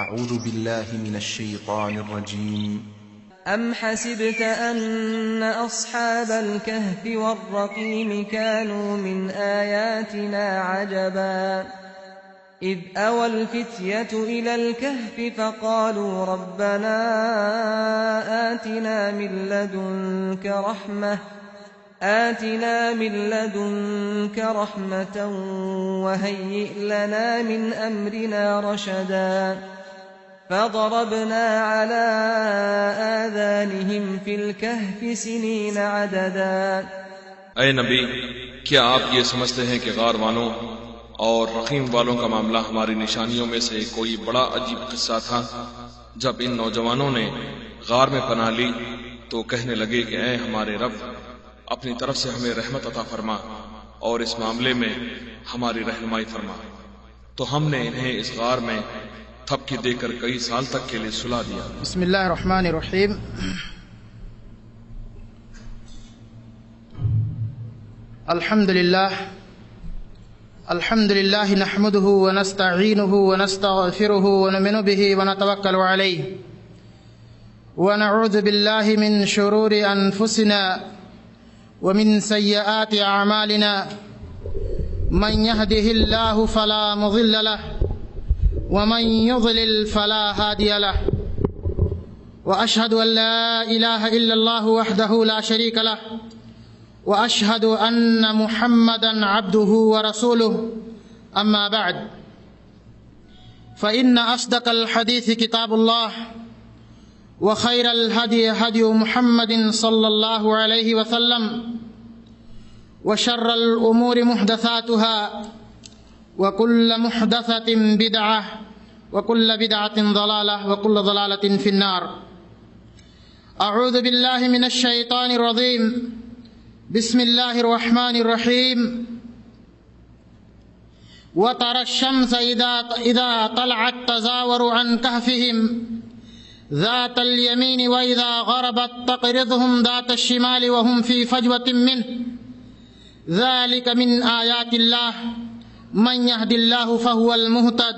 أعوذ بالله من الشيطان الرجيم. أم حسبت أن أصحاب الكهف والرقيم كانوا من آياتنا عجبا إذ أوى الفتية إلى الكهف فقالوا ربنا آتنا من لدنك رحمة وهيئ لنا من أمرنا رشدا فضربنا على آذانهم في الكهف سنين عددا۔ اے نبی، کیا آپ یہ سمجھتے ہیں کہ غار والوں اور رقیم والوں کا معاملہ ہماری نشانیوں میں سے کوئی بڑا عجیب قصہ تھا؟ جب ان نوجوانوں نے غار میں پناہ لی تو کہنے لگے کہ اے ہمارے رب، اپنی طرف سے ہمیں رحمت عطا فرما اور اس معاملے میں ہماری رہنمائی فرما۔ تو ہم نے انہیں اس غار میں تھپکی دے کر کئی سال تک کے لیے سلا دیا۔ بسم اللہ الرحمن الرحیم۔ الحمد للہ نحمده ونستعینه ونستغفره ونؤمن به ونتوکل علیہ ونعوذ باللہ من شرور انفسنا ومن سیئات اعمالنا من يهده الله فلا مضل له ومن يضلل فلا هادي له وأشهد أن لا إله إلا الله وحده لا شريك له وأشهد أن محمدا عبده ورسوله أما بعد فإن أصدق الحديث كتاب الله وخير الهدي هدي محمد صلى الله عليه وسلم وشر الأمور محدثاتها وكل محدثة بدعة وكل بدعة ضلالة وكل ضلالة في النار۔ أعوذ بالله من الشيطان الرجيم، بسم الله الرحمن الرحيم۔ وترى الشمس إذا طلعت تزاور عن كهفهم ذات اليمين وإذا غربت تقرضهم ذات الشمال وهم في فجوة منه ذلك من آيات الله من يهد الله فهو المهتد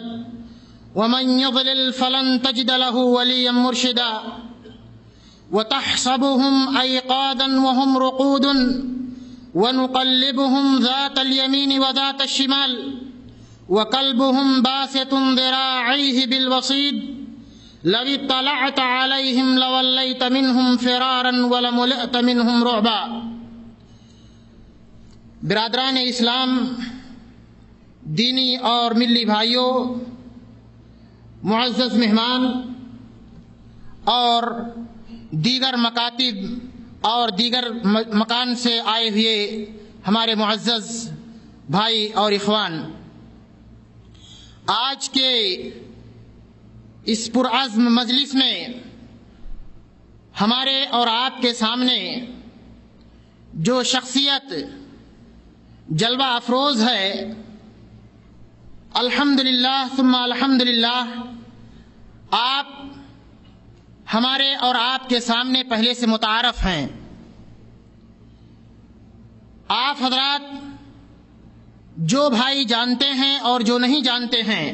ومن يضلل فلن تجد له وليا مرشدا وتحسبهم أيقاظا وهم رقود ونقلبهم ذات اليمين وذات الشمال وكلبهم باسط ذراعيه بالوصيد لو اطلعت عليهم لوليت منهم فرارا ولملئت منهم رعبا۔ برادران اسلام، دینی اور ملی بھائیوں، معزز مہمان اور دیگر مکاتب اور دیگر مکان سے آئے ہوئے ہمارے معزز بھائی اور اخوان، آج کے اس پرعزم مجلس میں ہمارے اور آپ کے سامنے جو شخصیت جلوہ افروز ہے، الحمدللہ ثم الحمدللہ، آپ ہمارے اور آپ کے سامنے پہلے سے متعارف ہیں۔ آپ حضرات جو بھائی جانتے ہیں اور جو نہیں جانتے ہیں،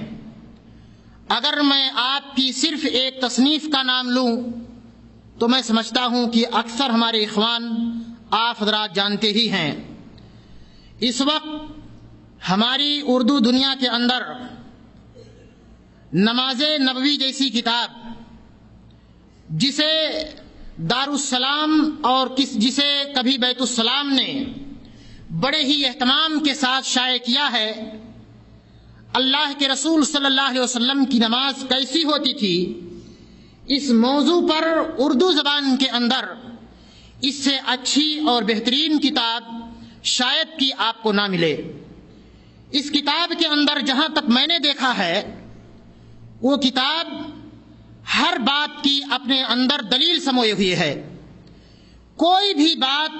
اگر میں آپ کی صرف ایک تصنیف کا نام لوں تو میں سمجھتا ہوں کہ اکثر ہمارے اخوان آپ حضرات جانتے ہی ہیں۔ اس وقت ہماری اردو دنیا کے اندر نماز نبوی جیسی کتاب، جسے دارالسلام اور جسے کبھی بیت السلام نے بڑے ہی اہتمام کے ساتھ شائع کیا ہے، اللہ کے رسول صلی اللہ علیہ وسلم کی نماز کیسی ہوتی تھی، اس موضوع پر اردو زبان کے اندر اس سے اچھی اور بہترین کتاب شاید کہ آپ کو نہ ملے۔ اس کتاب کے اندر جہاں تک میں نے دیکھا ہے، وہ کتاب ہر بات کی اپنے اندر دلیل سموئے ہوئی ہے۔ کوئی بھی بات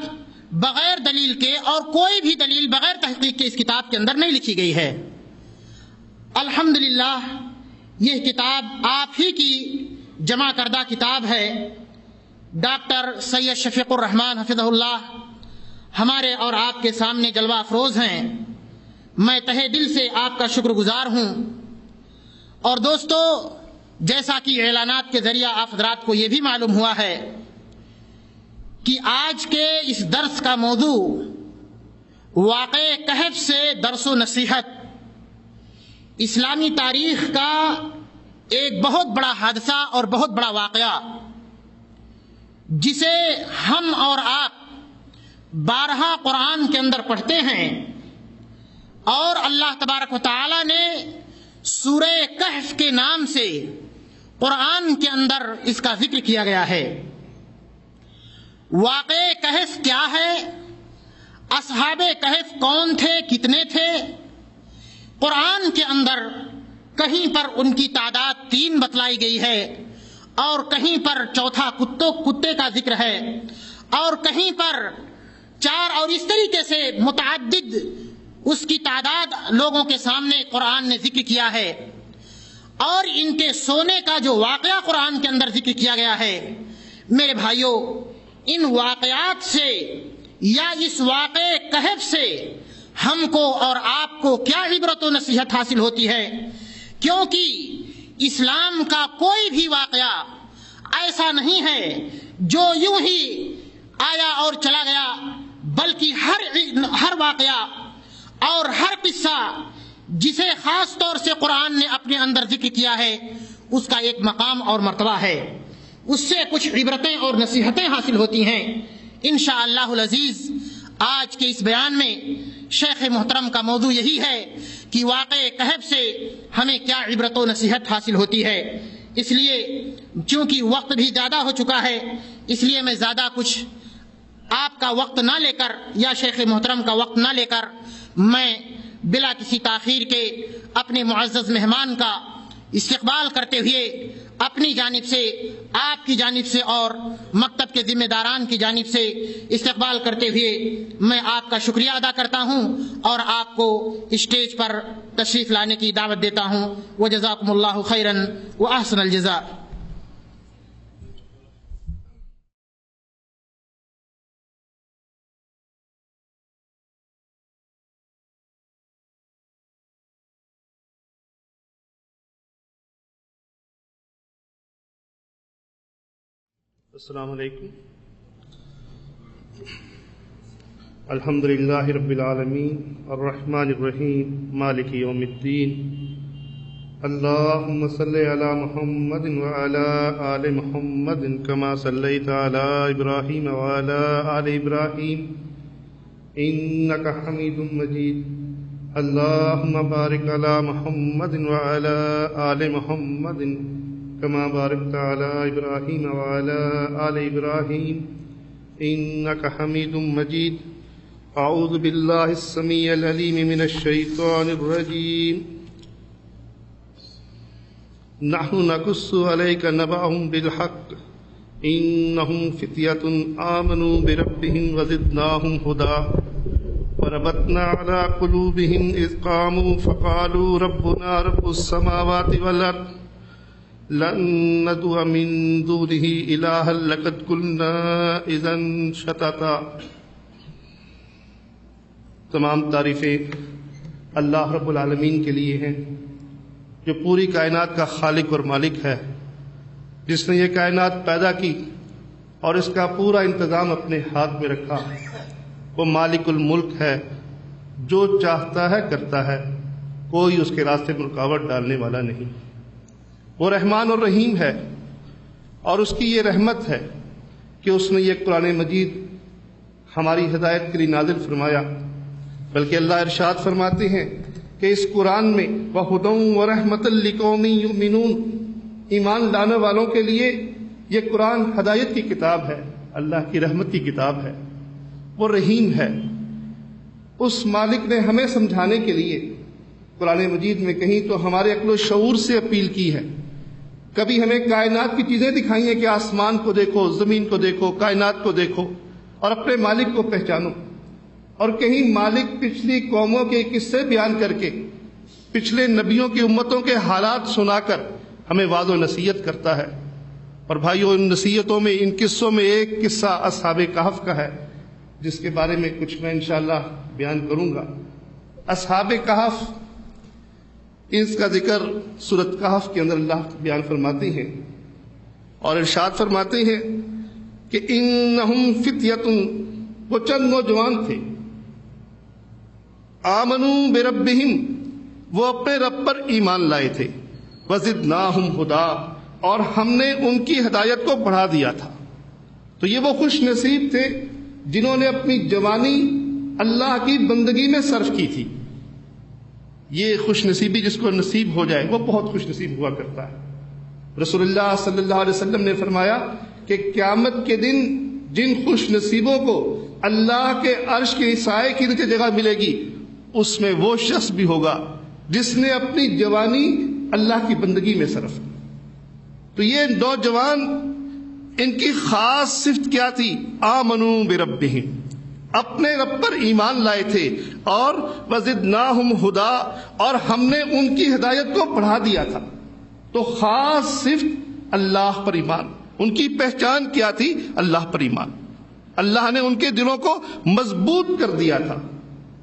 بغیر دلیل کے اور کوئی بھی دلیل بغیر تحقیق کے اس کتاب کے اندر نہیں لکھی گئی ہے۔ الحمدللہ یہ کتاب آپ ہی کی جمع کردہ کتاب ہے۔ ڈاکٹر سید شفیق الرحمان حفظہ اللہ ہمارے اور آپ کے سامنے جلوہ افروز ہیں۔ میں تہہ دل سے آپ کا شکر گزار ہوں۔ اور دوستو، جیسا کہ اعلانات کے ذریعہ آپ حضرات کو یہ بھی معلوم ہوا ہے کہ آج کے اس درس کا موضوع واقعہ کہف سے درس و نصیحت، اسلامی تاریخ کا ایک بہت بڑا حادثہ اور بہت بڑا واقعہ، جسے ہم اور آپ بارہا قرآن کے اندر پڑھتے ہیں، اور اللہ تبارک و تعالی نے سورہ کہف کے نام سے قرآن کے اندر اس کا ذکر کیا گیا ہے۔ واقعہ کہف کیا ہے؟ اصحاب کہف کون تھے؟ کتنے تھے؟ قرآن کے اندر کہیں پر ان کی تعداد 3 بتلائی گئی ہے، اور کہیں پر چوتھا کتے کا ذکر ہے، اور کہیں پر 4، اور اس طریقے سے متعدد اس کی تعداد لوگوں کے سامنے قرآن نے ذکر کیا ہے۔ اور ان کے سونے کا جو واقعہ قرآن کے اندر ذکر کیا گیا ہے، میرے بھائیوں، ان واقعات سے یا اس واقعے کہف سے ہم کو اور آپ کو کیا عبرت و نصیحت حاصل ہوتی ہے؟ کیونکہ اسلام کا کوئی بھی واقعہ ایسا نہیں ہے جو یوں ہی آیا اور چلا گیا، بلکہ ہر واقعہ اور ہر قصہ جسے خاص طور سے قرآن نے اپنے اندر ذکر کیا ہے، اس کا ایک مقام اور مرتبہ ہے، اس سے کچھ عبرتیں اور نصیحتیں حاصل ہوتی ہیں۔ انشاءاللہ العزیز آج کے اس بیان میں شیخ محترم کا موضوع یہی ہے کہ واقعہ کہف سے ہمیں کیا عبرت و نصیحت حاصل ہوتی ہے۔ اس لیے چونکہ وقت بھی زیادہ ہو چکا ہے، اس لیے میں زیادہ کچھ آپ کا وقت نہ لے کر یا شیخ محترم کا وقت نہ لے کر میں بلا کسی تاخیر کے اپنے معزز مہمان کا استقبال کرتے ہوئے اپنی جانب سے، آپ کی جانب سے اور مکتب کے ذمہ داران کی جانب سے استقبال کرتے ہوئے میں آپ کا شکریہ ادا کرتا ہوں اور آپ کو اسٹیج پر تشریف لانے کی دعوت دیتا ہوں۔ وجزاکم اللہ خیرا واحسن الجزاء۔ السلام علیکم۔ الحمدللہ رب العالمین الرحمن الرحیم مالک یوم الدین، اللہم صلی علی محمد وعلی آل محمد کما صلیت علی ابراہیم وعلی آل ابراہیم انک حمید مجید، اللہم بارک علی محمد وعلی آل محمد كما باركت على إبراهيم وعلى آل إبراهيم إنك حميد مجيد۔ أعوذ بالله السميع العليم من الشيطان الرجيم، نحن نقص عليك نبأهم بالحق إنهم فتية آمنوا بربهم وزدناهم هدى وربطنا على قلوبهم إذ قاموا فقالوا ربنا رب السماوات والأرض لن ندعو من دونه إلها لقد قلنا إذا شططا۔ تمام تعریفیں اللہ رب العالمین کے لیے ہیں، جو پوری کائنات کا خالق اور مالک ہے، جس نے یہ کائنات پیدا کی اور اس کا پورا انتظام اپنے ہاتھ میں رکھا۔ وہ مالک الملک ہے، جو چاہتا ہے کرتا ہے، کوئی اس کے راستے میں رکاوٹ ڈالنے والا نہیں۔ وہ رحمان اور رحیم ہے، اور اس کی یہ رحمت ہے کہ اس نے یہ قرآن مجید ہماری ہدایت کے لیے نازل فرمایا۔ بلکہ اللہ ارشاد فرماتے ہیں کہ اس قرآن میں وَهُدًى وَرَحْمَةً لِقَوْمٍ يُؤْمِنُونَ، ایمان لانے والوں کے لیے یہ قرآن ہدایت کی کتاب ہے، اللہ کی رحمت کی کتاب ہے۔ وہ رحیم ہے۔ اس مالک نے ہمیں سمجھانے کے لیے قرآن مجید میں کہیں تو ہمارے عقل و شعور سے اپیل کی ہے، کبھی ہمیں کائنات کی چیزیں دکھائی ہیں کہ آسمان کو دیکھو، زمین کو دیکھو، کائنات کو دیکھو اور اپنے مالک کو پہچانو، اور کہیں مالک پچھلی قوموں کے قصے بیان کر کے، پچھلے نبیوں کی امتوں کے حالات سنا کر ہمیں وعظ و نصیحت کرتا ہے۔ اور بھائیو، ان نصیحتوں میں، ان قصوں میں ایک قصہ اصحاب کہف کا ہے، جس کے بارے میں کچھ میں انشاءاللہ بیان کروں گا۔ اصحاب کہف اس کا ذکر سورۃ کہف کے اندر اللہ بیان فرماتے ہیں اور ارشاد فرماتے ہیں کہ انہم فتیۃ، وہ چند نوجوان تھے، آمنوا بربہم، وہ اپنے رب پر ایمان لائے تھے، وزدناہم ہدا، اور ہم نے ان کی ہدایت کو بڑھا دیا تھا۔ تو یہ وہ خوش نصیب تھے جنہوں نے اپنی جوانی اللہ کی بندگی میں صرف کی تھی۔ یہ خوش نصیبی جس کو نصیب ہو جائے وہ بہت خوش نصیب ہوا کرتا ہے۔ رسول اللہ صلی اللہ علیہ وسلم نے فرمایا کہ قیامت کے دن جن خوش نصیبوں کو اللہ کے عرش کے سائے کی نیچے جگہ ملے گی، اس میں وہ شخص بھی ہوگا جس نے اپنی جوانی اللہ کی بندگی میں صرف کی۔ تو یہ نوجوان، ان کی خاص صفت کیا تھی؟ آمنوا بربہم، اپنے رب پر ایمان لائے تھے، اور وزدناہم ہدا، اور ہم نے ان کی ہدایت کو بڑھا دیا تھا۔ تو خاص صفت اللہ پر ایمان، ان کی پہچان کیا تھی؟ اللہ پر ایمان۔ اللہ نے ان کے دلوں کو مضبوط کر دیا تھا۔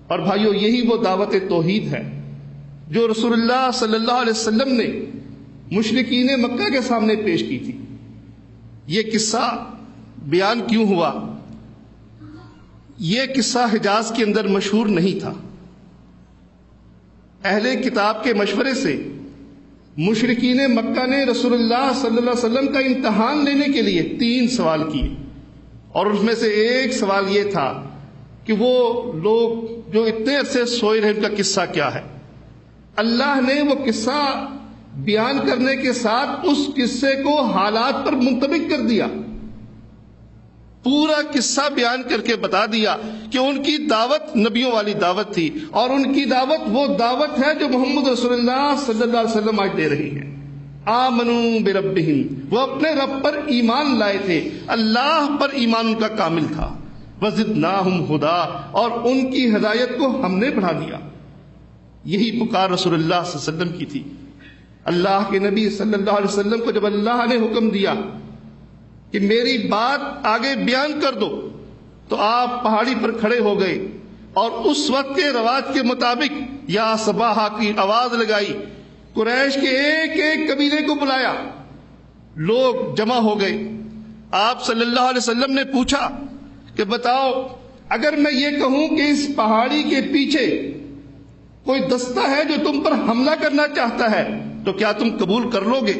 اور بھائیو، یہی وہ دعوت توحید ہے جو رسول اللہ صلی اللہ علیہ وسلم نے مشرکین مکہ کے سامنے پیش کی تھی۔ یہ قصہ بیان کیوں ہوا؟ یہ قصہ حجاز کے اندر مشہور نہیں تھا۔ اہل کتاب کے مشورے سے مشرکین مکہ نے رسول اللہ صلی اللہ علیہ وسلم کا امتحان لینے کے لیے 3 سوال کیے، اور اس میں سے ایک سوال یہ تھا کہ وہ لوگ جو اتنے عرصے سوئے رہے ان کا قصہ کیا ہے۔ اللہ نے وہ قصہ بیان کرنے کے ساتھ اس قصے کو حالات پر منطبق کر دیا، پورا قصہ بیان کر کے بتا دیا کہ ان کی دعوت نبیوں والی دعوت تھی، اور ان کی دعوت وہ دعوت ہے جو محمد رسول اللہ صلی اللہ علیہ وسلم آج دے رہی ہے۔ آمنوا بربہم، وہ اپنے رب پر ایمان لائے تھے، اللہ پر ایمان ان کا کامل تھا۔ وزدناہم ہدا، اور ان کی ہدایت کو ہم نے بڑھا دیا۔ یہی پکار رسول اللہ صلی اللہ علیہ وسلم کی تھی۔ اللہ کے نبی صلی اللہ علیہ وسلم کو جب اللہ نے حکم دیا کہ میری بات آگے بیان کر دو، تو آپ پہاڑی پر کھڑے ہو گئے اور اس وقت کے رواج کے مطابق یا صباحہ کی آواز لگائی، قریش کے ایک ایک قبیلے کو بلایا، لوگ جمع ہو گئے۔ آپ صلی اللہ علیہ وسلم نے پوچھا کہ بتاؤ، اگر میں یہ کہوں کہ اس پہاڑی کے پیچھے کوئی دستہ ہے جو تم پر حملہ کرنا چاہتا ہے، تو کیا تم قبول کر لو گے؟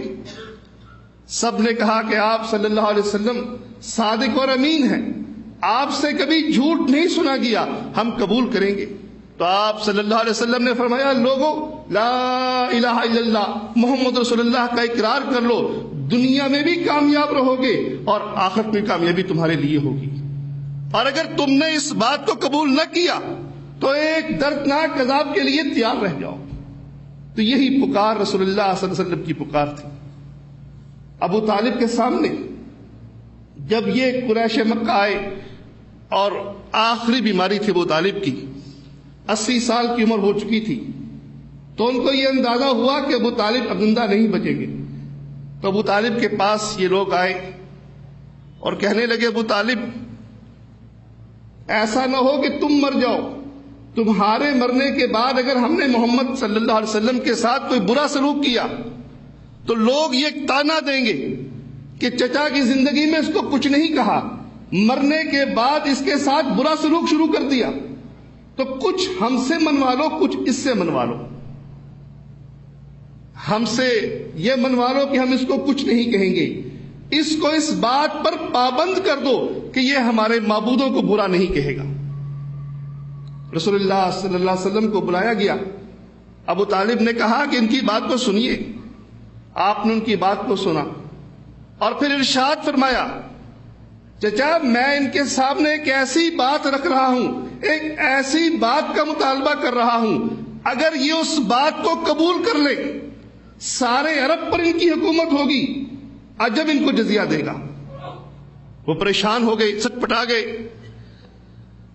سب نے کہا کہ آپ صلی اللہ علیہ وسلم صادق اور امین ہیں، آپ سے کبھی جھوٹ نہیں سنا گیا، ہم قبول کریں گے۔ تو آپ صلی اللہ علیہ وسلم نے فرمایا، لوگوں لا الہ الا اللہ محمد رسول اللہ کا اقرار کر لو، دنیا میں بھی کامیاب رہو گے اور آخرت میں کامیابی تمہارے لیے ہوگی۔ اور اگر تم نے اس بات کو قبول نہ کیا تو ایک دردناک عذاب کے لیے تیار رہ جاؤ۔ تو یہی پکار رسول اللہ صلی اللہ علیہ وسلم کی پکار تھی۔ ابو طالب کے سامنے جب یہ قریش مکہ آئے، اور آخری بیماری تھی ابو طالب کی، 80 سال کی عمر ہو چکی تھی، تو ان کو یہ اندازہ ہوا کہ ابو طالب اب زندہ نہیں بچیں گے۔ تو ابو طالب کے پاس یہ لوگ آئے اور کہنے لگے، ابو طالب ایسا نہ ہو کہ تم مر جاؤ، تمہارے مرنے کے بعد اگر ہم نے محمد صلی اللہ علیہ وسلم کے ساتھ کوئی برا سلوک کیا تو لوگ یہ تانا دیں گے کہ چچا کی زندگی میں اس کو کچھ نہیں کہا، مرنے کے بعد اس کے ساتھ برا سلوک شروع کر دیا، تو کچھ ہم سے منوا لو، کچھ اس سے منوا لو، ہم سے یہ منوا لو کہ ہم اس کو کچھ نہیں کہیں گے، اس کو اس بات پر پابند کر دو کہ یہ ہمارے معبودوں کو برا نہیں کہے گا۔ رسول اللہ صلی اللہ علیہ وسلم کو بلایا گیا، ابو طالب نے کہا کہ ان کی بات کو سنیے۔ آپ نے ان کی بات کو سنا اور پھر ارشاد فرمایا، چچا میں ان کے سامنے ایک ایسی بات رکھ رہا ہوں، ایک ایسی بات کا مطالبہ کر رہا ہوں، اگر یہ اس بات کو قبول کر لے سارے عرب پر ان کی حکومت ہوگی، عجب ان کو جزیہ دے گا۔ وہ پریشان ہو گئے، سٹ پٹا گئے،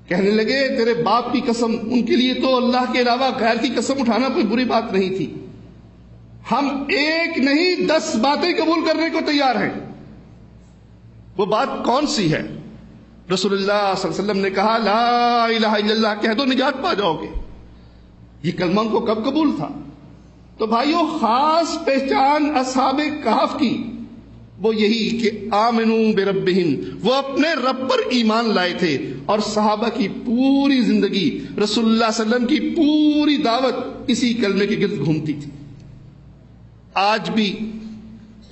کہنے لگے تیرے باپ کی قسم، ان کے لیے تو اللہ کے علاوہ غیر کی قسم اٹھانا کوئی بری بات نہیں تھی، ہم ایک نہیں 10 باتیں قبول کرنے کو تیار ہیں۔ وہ بات کون سی ہے؟ رسول اللہ صلی اللہ علیہ وسلم نے کہا، لا الہ الا اللہ کہہ دو، نجات پا جاؤ گے۔ یہ کلمہ ان کو کب قبول تھا؟ تو بھائیو خاص پہچان اصحاب کہف کی وہ یہی کہ آمنو بربہم، وہ اپنے رب پر ایمان لائے تھے. اور صحابہ کی پوری زندگی، رسول اللہ صلی اللہ علیہ وسلم کی پوری دعوت اسی کلمے کے گرد گھومتی تھی. آج بھی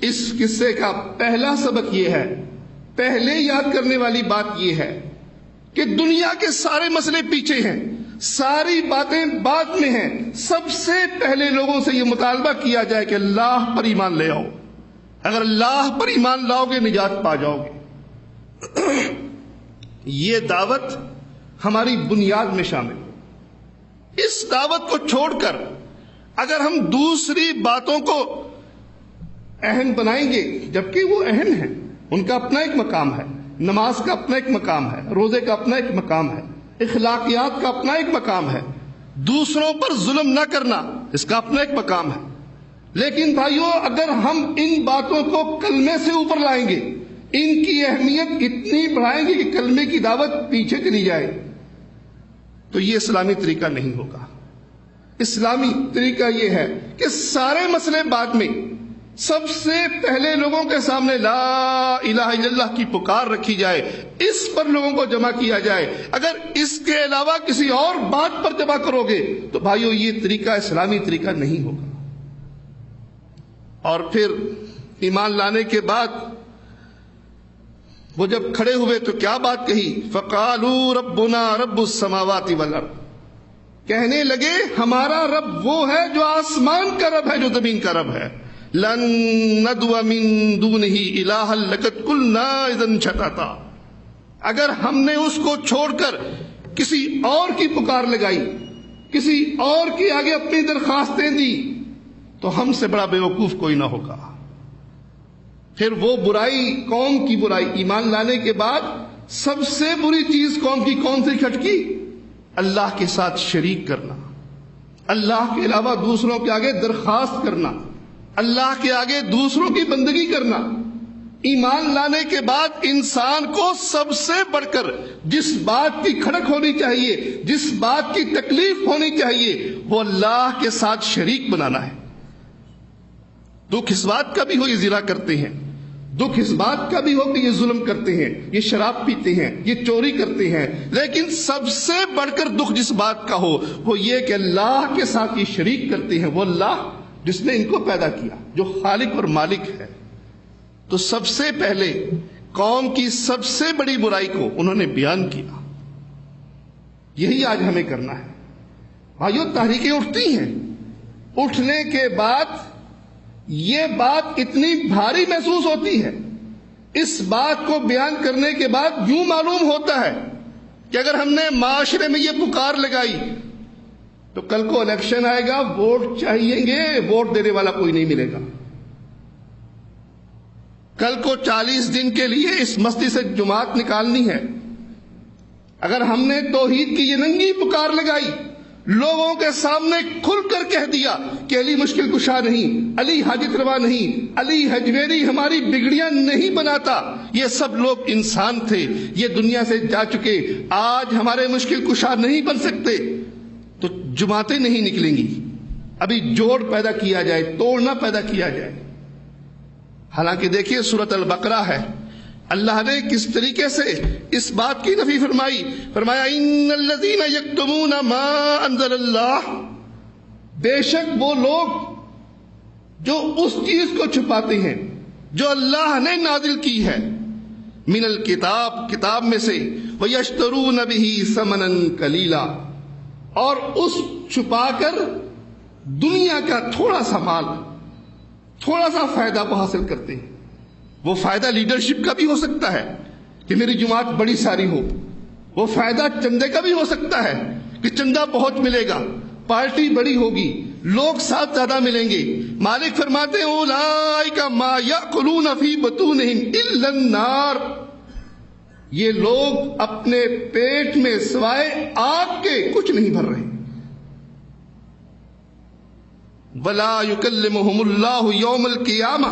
اس قصے کا پہلا سبق یہ ہے، پہلے یاد کرنے والی بات یہ ہے کہ دنیا کے سارے مسئلے پیچھے ہیں، ساری باتیں بعد میں ہیں. سب سے پہلے لوگوں سے یہ مطالبہ کیا جائے کہ اللہ پر ایمان لے آؤ. اگر اللہ پر ایمان لاؤ گے نجات پا جاؤ گے. یہ دعوت ہماری بنیاد میں شامل ہے. اس دعوت کو چھوڑ کر اگر ہم دوسری باتوں کو اہم بنائیں گے، جبکہ وہ اہم ہیں، ان کا اپنا ایک مقام ہے، نماز کا اپنا ایک مقام ہے، روزے کا اپنا ایک مقام ہے، اخلاقیات کا اپنا ایک مقام ہے، دوسروں پر ظلم نہ کرنا اس کا اپنا ایک مقام ہے. لیکن بھائیو اگر ہم ان باتوں کو کلمے سے اوپر لائیں گے، ان کی اہمیت اتنی بڑھائیں گے کہ کلمے کی دعوت پیچھے چلی جائے، تو یہ اسلامی طریقہ نہیں ہوگا. اسلامی طریقہ یہ ہے کہ سارے مسئلے بعد میں، سب سے پہلے لوگوں کے سامنے لا الہ الا اللہ کی پکار رکھی جائے، اس پر لوگوں کو جمع کیا جائے. اگر اس کے علاوہ کسی اور بات پر جمع کرو گے تو بھائیو یہ طریقہ اسلامی طریقہ نہیں ہوگا. اور پھر ایمان لانے کے بعد وہ جب کھڑے ہوئے تو کیا بات کہی؟ فقالوا ربنا رب السماوات والارض، کہنے لگے ہمارا رب وہ ہے جو آسمان کا رب ہے، جو زمین کا رب ہے. لن ندعو من دونه الہا لقد قلنا اذا شططا، اگر ہم نے اس کو چھوڑ کر کسی اور کی پکار لگائی، کسی اور کی آگے اپنی درخواستیں دی، تو ہم سے بڑا بیوقوف کوئی نہ ہوگا. پھر وہ برائی، قوم کی برائی، ایمان لانے کے بعد سب سے بری چیز قوم کی کون سی کھٹکی؟ اللہ کے ساتھ شریک کرنا، اللہ کے علاوہ دوسروں کے آگے درخواست کرنا، اللہ کے آگے دوسروں کی بندگی کرنا. ایمان لانے کے بعد انسان کو سب سے بڑھ کر جس بات کی کھڑک ہونی چاہیے، جس بات کی تکلیف ہونی چاہیے، وہ اللہ کے ساتھ شریک بنانا ہے. دکھ اس بات کا بھی ہو یہ زنا کرتے ہیں، دکھ اس بات کا بھی ہو کہ یہ ظلم کرتے ہیں، یہ شراب پیتے ہیں، یہ چوری کرتے ہیں، لیکن سب سے بڑھ کر دکھ جس بات کا ہو وہ یہ کہ اللہ کے ساتھ یہ شریک کرتے ہیں، وہ اللہ جس نے ان کو پیدا کیا، جو خالق اور مالک ہے. تو سب سے پہلے قوم کی سب سے بڑی برائی کو انہوں نے بیان کیا. یہی آج ہمیں کرنا ہے. بھائیو تحریکیں اٹھتی ہیں، اٹھنے کے بعد یہ بات اتنی بھاری محسوس ہوتی ہے، اس بات کو بیان کرنے کے بعد یوں معلوم ہوتا ہے کہ اگر ہم نے معاشرے میں یہ پکار لگائی تو کل کو الیکشن آئے گا، ووٹ چاہیے گے، ووٹ دینے والا کوئی نہیں ملے گا. کل کو 40 دن کے لیے اس مسجد سے جماعت نکالنی ہے. اگر ہم نے توحید کی یہ ننگی پکار لگائی، لوگوں کے سامنے کھل کر کہہ دیا کہ علی مشکل کشا نہیں، علی حاجت روا نہیں، علی حجویری ہماری بگڑیاں نہیں بناتا، یہ سب لوگ انسان تھے، یہ دنیا سے جا چکے، آج ہمارے مشکل کشا نہیں بن سکتے، تو جماعتیں نہیں نکلیں گی. ابھی جوڑ پیدا کیا جائے، توڑنا پیدا کیا جائے. حالانکہ دیکھیے سورۃ البقرہ ہے، اللہ نے کس طریقے سے اس بات کی نفی فرمائی. فرمایا ان الذین یکتمون ما انزل اللہ، بے شک وہ لوگ جو اس چیز کو چھپاتے ہیں جو اللہ نے نازل کی ہے، من الکتاب، کتاب میں سے، ویشترون بہ ثمنا قلیلا، اور اس چھپا کر دنیا کا تھوڑا سا مال، تھوڑا سا فائدہ وہ حاصل کرتے ہیں. وہ فائدہ لیڈرشپ کا بھی ہو سکتا ہے کہ میری جماعت بڑی ساری ہو، وہ فائدہ چندے کا بھی ہو سکتا ہے کہ چندہ بہت ملے گا، پارٹی بڑی ہوگی، لوگ ساتھ زیادہ ملیں گے. مالک فرماتے ہیں اولئک ما یاکلون فی بطونہم الا النار، یہ لوگ اپنے پیٹ میں سوائے آگ کے کچھ نہیں بھر رہے. ولا یکلمہم اللہ یوم القیامہ،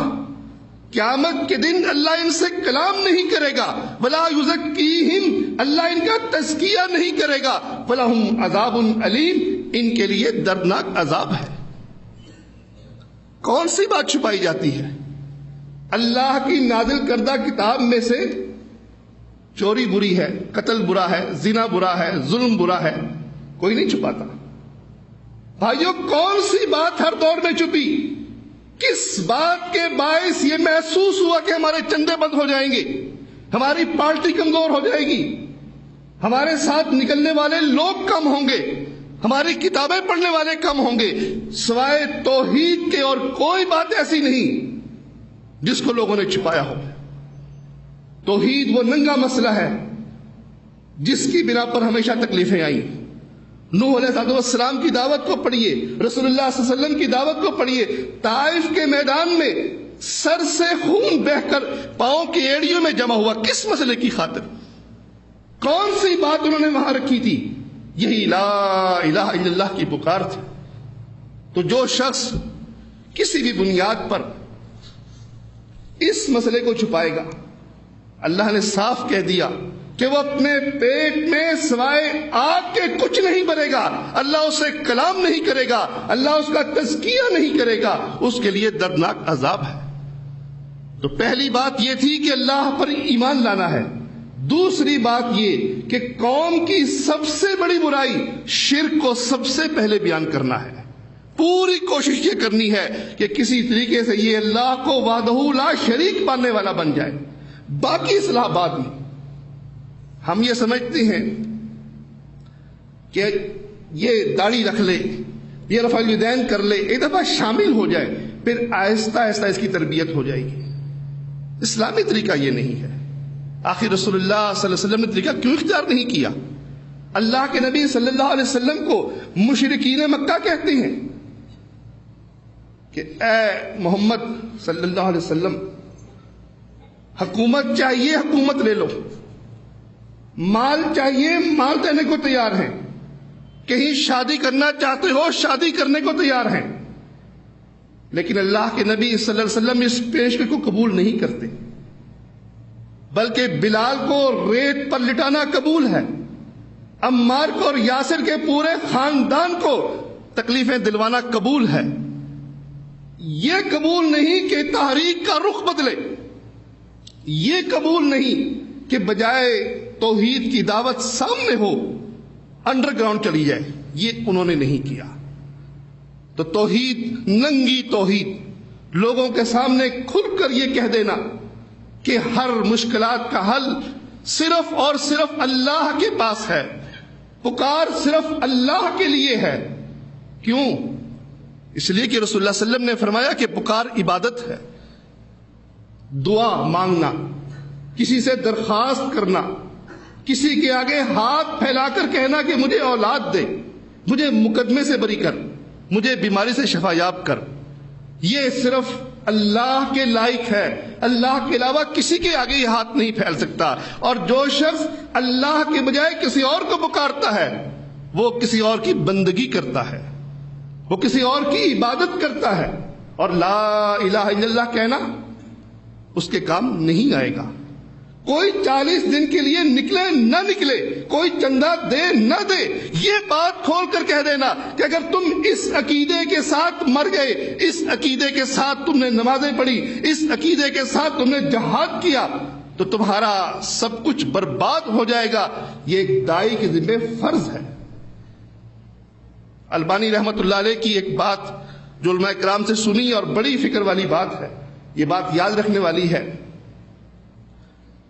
قیامت کے دن اللہ ان سے کلام نہیں کرے گا. ولا یزکیہم، اللہ ان کا تزکیہ نہیں کرے گا. ولہم عذاب علیم، ان کے لیے دردناک عذاب ہے. کون سی بات چھپائی جاتی ہے؟ اللہ کی نازل کردہ کتاب میں سے چوری بری ہے، قتل برا ہے، زنا برا ہے، ظلم برا ہے، کوئی نہیں چھپاتا۔ بھائیو، کون سی بات ہر دور میں چھپی؟ کس بات کے باعث یہ محسوس ہوا کہ ہمارے چندے بند ہو جائیں گے، ہماری پارٹی کمزور ہو جائے گی، ہمارے ساتھ نکلنے والے لوگ کم ہوں گے، ہماری کتابیں پڑھنے والے کم ہوں گے؟ سوائے توحید کے اور کوئی بات ایسی نہیں جس کو لوگوں نے چھپایا ہو۔ توحید وہ ننگا مسئلہ ہے جس کی بنا پر ہمیشہ تکلیفیں آئیں۔ نوح علیہ السلام کی دعوت کو پڑھیے، رسول اللہ صلی اللہ علیہ وسلم کی دعوت کو پڑھیے، طائف کے میدان میں سر سے خون بہہ کر پاؤں کی ایڑیوں میں جمع ہوا، کس مسئلے کی خاطر؟ کون سی بات انہوں نے وہاں رکھی تھی؟ یہی لا الہ الا اللہ کی پکار تھی۔ تو جو شخص کسی بھی بنیاد پر اس مسئلے کو چھپائے گا، اللہ نے صاف کہہ دیا کہ وہ اپنے پیٹ میں سوائے آگ کے کچھ نہیں بھرے گا، اللہ اسے کلام نہیں کرے گا، اللہ اس کا تزکیہ نہیں کرے گا، اس کے لیے دردناک عذاب ہے۔ تو پہلی بات یہ تھی کہ اللہ پر ایمان لانا ہے۔ دوسری بات یہ کہ قوم کی سب سے بڑی برائی شرک کو سب سے پہلے بیان کرنا ہے۔ پوری کوشش یہ کرنی ہے کہ کسی طریقے سے یہ اللہ کو وحدہ لا شریک ماننے والا بن جائے۔ باقی اصلاح بعد میں۔ ہم یہ سمجھتے ہیں کہ یہ داڑھی رکھ لے، یہ رفع الیدین کر لے، ایک دفعہ شامل ہو جائے، پھر آہستہ آہستہ اس کی تربیت ہو جائے گی۔ اسلامی طریقہ یہ نہیں ہے۔ آخر رسول اللہ صلی اللہ علیہ وسلم نے طریقہ کیوں اختیار نہیں کیا؟ اللہ کے نبی صلی اللہ علیہ وسلم کو مشرکین مکہ کہتے ہیں کہ اے محمد صلی اللہ علیہ وسلم، حکومت چاہیے حکومت لے لو، مال چاہیے مال دینے کو تیار ہیں، کہیں شادی کرنا چاہتے ہو شادی کرنے کو تیار ہیں، لیکن اللہ کے نبی صلی اللہ علیہ وسلم اس پیشکش کو قبول نہیں کرتے، بلکہ بلال کو ریت پر لٹانا قبول ہے، عمار کو اور یاسر کے پورے خاندان کو تکلیفیں دلوانا قبول ہے۔ یہ قبول نہیں کہ تحریک کا رخ بدلے، یہ قبول نہیں کہ بجائے توحید کی دعوت سامنے ہو انڈر گراؤنڈ چلی جائے، یہ انہوں نے نہیں کیا۔ تو توحید، ننگی توحید، لوگوں کے سامنے کھل کر یہ کہہ دینا کہ ہر مشکلات کا حل صرف اور صرف اللہ کے پاس ہے، پکار صرف اللہ کے لیے ہے۔ کیوں؟ اس لیے کہ رسول اللہ صلی اللہ علیہ وسلم نے فرمایا کہ پکار عبادت ہے، دعا مانگنا، کسی سے درخواست کرنا، کسی کے آگے ہاتھ پھیلا کر کہنا کہ مجھے اولاد دے، مجھے مقدمے سے بری کر، مجھے بیماری سے شفا یاب کر، یہ صرف اللہ کے لائق ہے، اللہ کے علاوہ کسی کے آگے یہ ہاتھ نہیں پھیل سکتا۔ اور جو شخص اللہ کے بجائے کسی اور کو پکارتا ہے وہ کسی اور کی بندگی کرتا ہے، وہ کسی اور کی عبادت کرتا ہے، اور لا الہ الا اللہ کہنا اس کے کام نہیں آئے گا۔ کوئی 40 دن کے لیے نکلے نہ نکلے، کوئی چندہ دے نہ دے، یہ بات کھول کر کہہ دینا کہ اگر تم اس عقیدے کے ساتھ مر گئے، اس عقیدے کے ساتھ تم نے نمازیں پڑھی، اس عقیدے کے ساتھ تم نے جہاد کیا، تو تمہارا سب کچھ برباد ہو جائے گا۔ یہ ایک داعی کے ذمہ فرض ہے۔ البانی رحمت اللہ علیہ کی ایک بات جو علماء کرام سے سنی اور بڑی فکر والی بات ہے، یہ بات یاد رکھنے والی ہے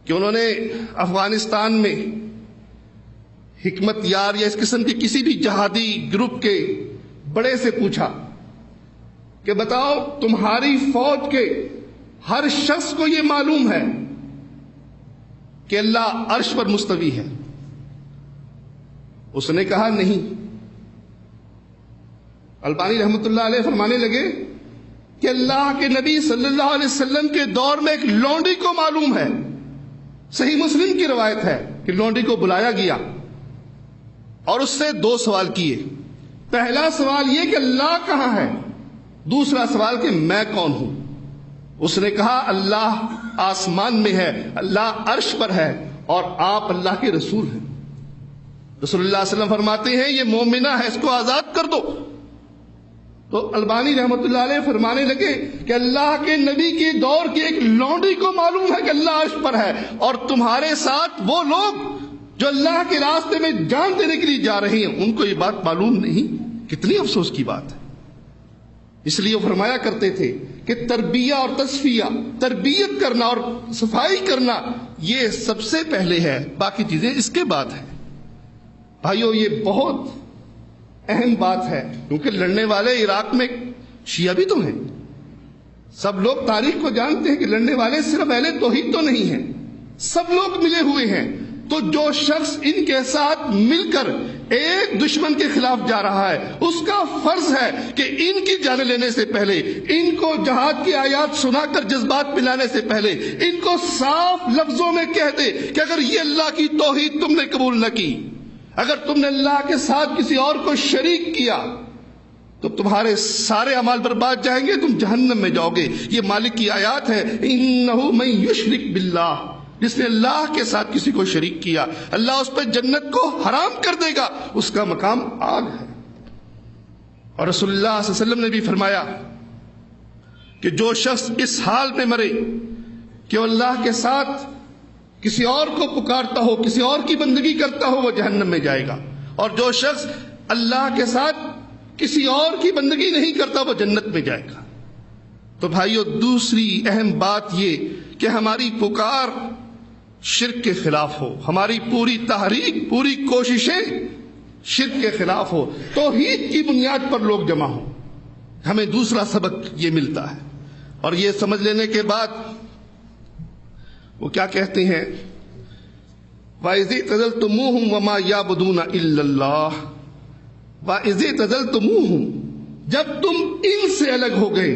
کہ انہوں نے افغانستان میں حکمت یار یا اس قسم کے کسی بھی جہادی گروپ کے بڑے سے پوچھا کہ بتاؤ تمہاری فوج کے ہر شخص کو یہ معلوم ہے کہ اللہ عرش پر مستوی ہے؟ اس نے کہا نہیں۔ البانی رحمت اللہ علیہ فرمانے لگے کہ اللہ کے نبی صلی اللہ علیہ وسلم کے دور میں ایک لونڈی کو معلوم ہے، صحیح مسلم کی روایت ہے کہ لونڈی کو بلایا گیا اور اس سے 2 سوال کیے۔ پہلا سوال یہ کہ اللہ کہاں ہے، دوسرا سوال کہ میں کون ہوں۔ اس نے کہا اللہ آسمان میں ہے، اللہ عرش پر ہے، اور آپ اللہ کے رسول ہیں۔ رسول اللہ صلی اللہ علیہ وسلم فرماتے ہیں یہ مومنہ ہے، اس کو آزاد کر دو۔ تو البانی رحمت اللہ علیہ فرمانے لگے کہ اللہ کے نبی کے دور کی ایک لونڈی کو معلوم ہے کہ اللہ عرش پر ہے، اور تمہارے ساتھ وہ لوگ جو اللہ کے راستے میں جان دینے کے لیے جا رہے ہیں ان کو یہ بات معلوم نہیں۔ کتنی افسوس کی بات ہے۔ اس لیے وہ فرمایا کرتے تھے کہ تربیہ اور تصفیہ، تربیت کرنا اور صفائی کرنا یہ سب سے پہلے ہے، باقی چیزیں اس کے بعد ہیں۔ بھائیو یہ بہت اہم بات ہے، کیونکہ لڑنے والے عراق میں شیعہ بھی تو ہیں۔ سب لوگ تاریخ کو جانتے ہیں کہ لڑنے والے صرف اہل توحید تو نہیں ہیں، سب لوگ ملے ہوئے ہیں۔ تو جو شخص ان کے ساتھ مل کر ایک دشمن کے خلاف جا رہا ہے اس کا فرض ہے کہ ان کی جان لینے سے پہلے، ان کو جہاد کی آیات سنا کر جذبات پلانے سے پہلے ان کو صاف لفظوں میں کہہ دے کہ اگر یہ اللہ کی توحید تم نے قبول نہ کی، اگر تم نے اللہ کے ساتھ کسی اور کو شریک کیا تو تمہارے سارے اعمال برباد جائیں گے، تم جہنم میں جاؤ گے۔ یہ مالک کی آیات ہے، انہ من یشرک باللہ، جس نے اللہ کے ساتھ کسی کو شریک کیا اللہ اس پہ جنت کو حرام کر دے گا، اس کا مقام آگ ہے۔ اور رسول اللہ صلی اللہ علیہ وسلم نے بھی فرمایا کہ جو شخص اس حال میں مرے کہ وہ اللہ کے ساتھ کسی اور کو پکارتا ہو، کسی اور کی بندگی کرتا ہو، وہ جہنم میں جائے گا، اور جو شخص اللہ کے ساتھ کسی اور کی بندگی نہیں کرتا وہ جنت میں جائے گا۔ تو بھائیو دوسری اہم بات یہ کہ ہماری پکار شرک کے خلاف ہو، ہماری پوری تحریک، پوری کوششیں شرک کے خلاف ہو، توحید کی بنیاد پر لوگ جمع ہوں۔ ہمیں دوسرا سبق یہ ملتا ہے، اور یہ سمجھ لینے کے بعد وہ کیا کہتے ہیں، وَإِذِ اعْتَزَلْتُمُوهُمْ وَمَا يَعْبُدُونَ إِلَّا اللَّهَ، وَإِذِ اعْتَزَلْتُمُوهُمْ، جب تم ان سے الگ ہو گئے،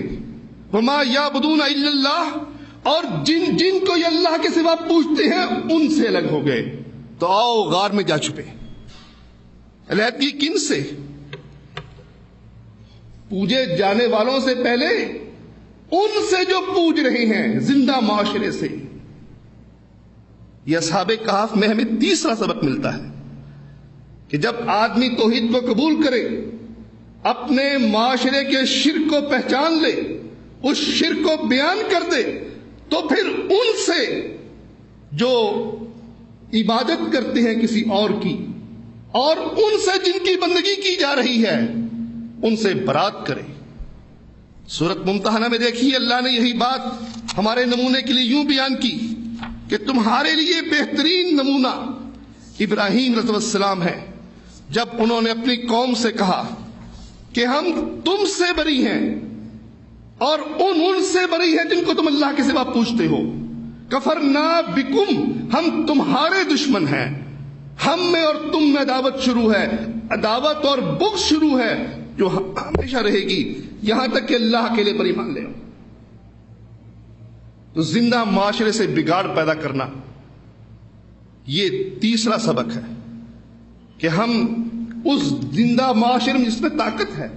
وَمَا يَعْبُدُونَ إِلَّا اللَّهَ، اور جن کو یہ اللہ کے سوا پوچھتے ہیں ان سے الگ ہو گئے، تو آؤ غار میں جا چھپے۔ علیحدگی کن سے؟ پوجے جانے والوں سے پہلے ان سے جو پوج رہے ہیں، زندہ معاشرے سے۔ یہ اصحاب کہف میں ہمیں تیسرا سبق ملتا ہے کہ جب آدمی توحید کو قبول کرے، اپنے معاشرے کے شرک کو پہچان لے، اس شرک کو بیان کر دے، تو پھر ان سے جو عبادت کرتے ہیں کسی اور کی، اور ان سے جن کی بندگی کی جا رہی ہے، ان سے برات کرے۔ سورۃ ممتحنہ میں دیکھیے اللہ نے یہی بات ہمارے نمونے کے لیے یوں بیان کی کہ تمہارے لیے بہترین نمونہ ابراہیم علیہ السلام ہے، جب انہوں نے اپنی قوم سے کہا کہ ہم تم سے بری ہیں اور ان سے بری ہیں جن کو تم اللہ کے سوا پوچھتے ہو، کفرنا بکم، ہم تمہارے دشمن ہیں، ہم میں اور تم میں عداوت شروع ہے، عداوت اور بغض شروع ہے جو ہمیشہ رہے گی یہاں تک کہ اللہ کے لیے ایمان لے۔ تو زندہ معاشرے سے بگاڑ پیدا کرنا یہ تیسرا سبق ہے کہ ہم اس زندہ معاشرے میں جس میں طاقت ہے،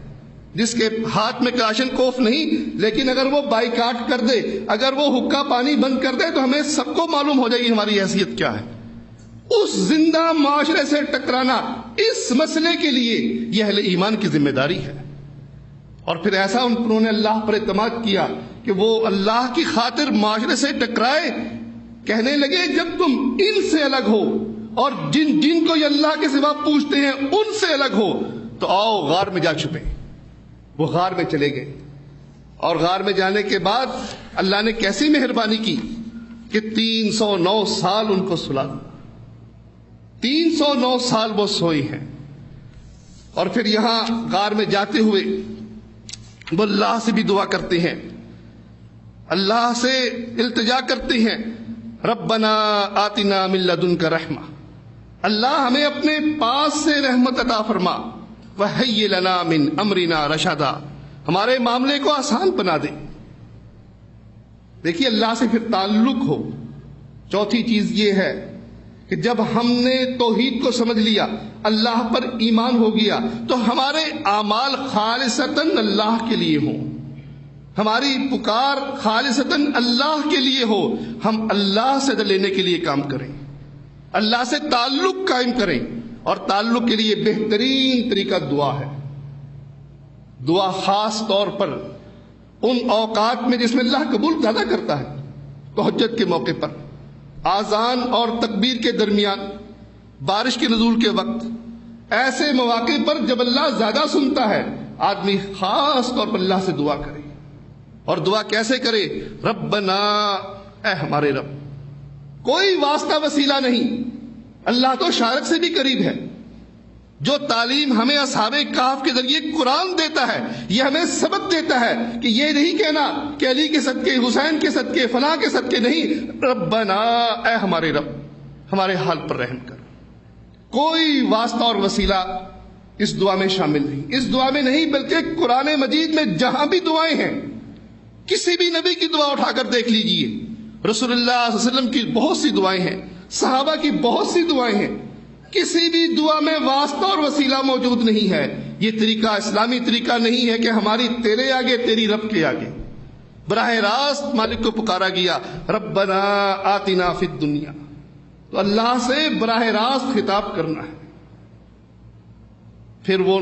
جس کے ہاتھ میں کلاشن کوف نہیں، لیکن اگر وہ بائیکاٹ کر دے، اگر وہ حقہ پانی بند کر دے تو ہمیں سب کو معلوم ہو جائے گی ہماری حیثیت کیا ہے۔ اس زندہ معاشرے سے ٹکرانا اس مسئلے کے لیے یہ اہل ایمان کی ذمہ داری ہے۔ اور پھر ایسا انہوں نے اللہ پر اعتماد کیا کہ وہ اللہ کی خاطر معاشرے سے ٹکرائے، کہنے لگے جب تم ان سے الگ ہو اور جن کو یہ اللہ کے سوا پوچھتے ہیں ان سے الگ ہو تو آؤ غار میں جا چھپے۔ وہ غار میں چلے گئے، اور غار میں جانے کے بعد اللہ نے کیسی مہربانی کی کہ 309 سال ان کو سلا دیا۔ 309 سال وہ سوئی ہیں، اور پھر یہاں غار میں جاتے ہوئے وہ اللہ سے بھی دعا کرتے ہیں، اللہ سے التجا کرتے ہیں، ربنا آتنا من لدنک رحمہ، اللہ ہمیں اپنے پاس سے رحمت عطا فرما، وَهَيِّ لَنَا مِنْ أَمْرِنَا رَشَدًا، ہمارے معاملے کو آسان بنا دے۔ دیکھیے اللہ سے پھر تعلق ہو۔ چوتھی چیز یہ ہے کہ جب ہم نے توحید کو سمجھ لیا، اللہ پر ایمان ہو گیا، تو ہمارے اعمال خالصتاً اللہ کے لیے ہوں، ہماری پکار خالصتاً اللہ کے لیے ہو، ہم اللہ سے لینے کے لیے کام کریں، اللہ سے تعلق قائم کریں، اور تعلق کے لیے بہترین طریقہ دعا ہے۔ دعا خاص طور پر ان اوقات میں جس میں اللہ قبول زیادہ کرتا ہے، تہجد کے موقع پر، آذان اور تکبیر کے درمیان، بارش کے نزول کے وقت، ایسے مواقع پر جب اللہ زیادہ سنتا ہے، آدمی خاص طور پر اللہ سے دعا کرے. اور دعا کیسے کرے؟ ربنا، اے ہمارے رب. کوئی واسطہ وسیلہ نہیں، اللہ تو شارک سے بھی قریب ہے. جو تعلیم ہمیں اصحاب کہف کے ذریعے قرآن دیتا ہے، یہ ہمیں سبق دیتا ہے کہ یہ نہیں کہنا کہ علی کے صدقے، حسین کے صدقے، فلاں کے صدقے، نہیں، ربنا، اے ہمارے رب، ہمارے حال پر رحم کر. کوئی واسطہ اور وسیلہ اس دعا میں شامل نہیں. اس دعا میں نہیں، بلکہ قرآن مجید میں جہاں بھی دعائیں ہیں، کسی بھی نبی کی دعا اٹھا کر دیکھ لیجئے، رسول اللہ صلی اللہ علیہ وسلم کی بہت سی دعائیں ہیں، صحابہ کی بہت سی دعائیں ہیں، کسی بھی دعا میں واسطہ اور وسیلہ موجود نہیں ہے. یہ طریقہ اسلامی طریقہ نہیں ہے کہ ہماری تیرے آگے، تیری رب کے آگے. براہ راست مالک کو پکارا گیا، ربنا آتنا فی الدنیا. تو اللہ سے براہ راست خطاب کرنا ہے. پھر وہ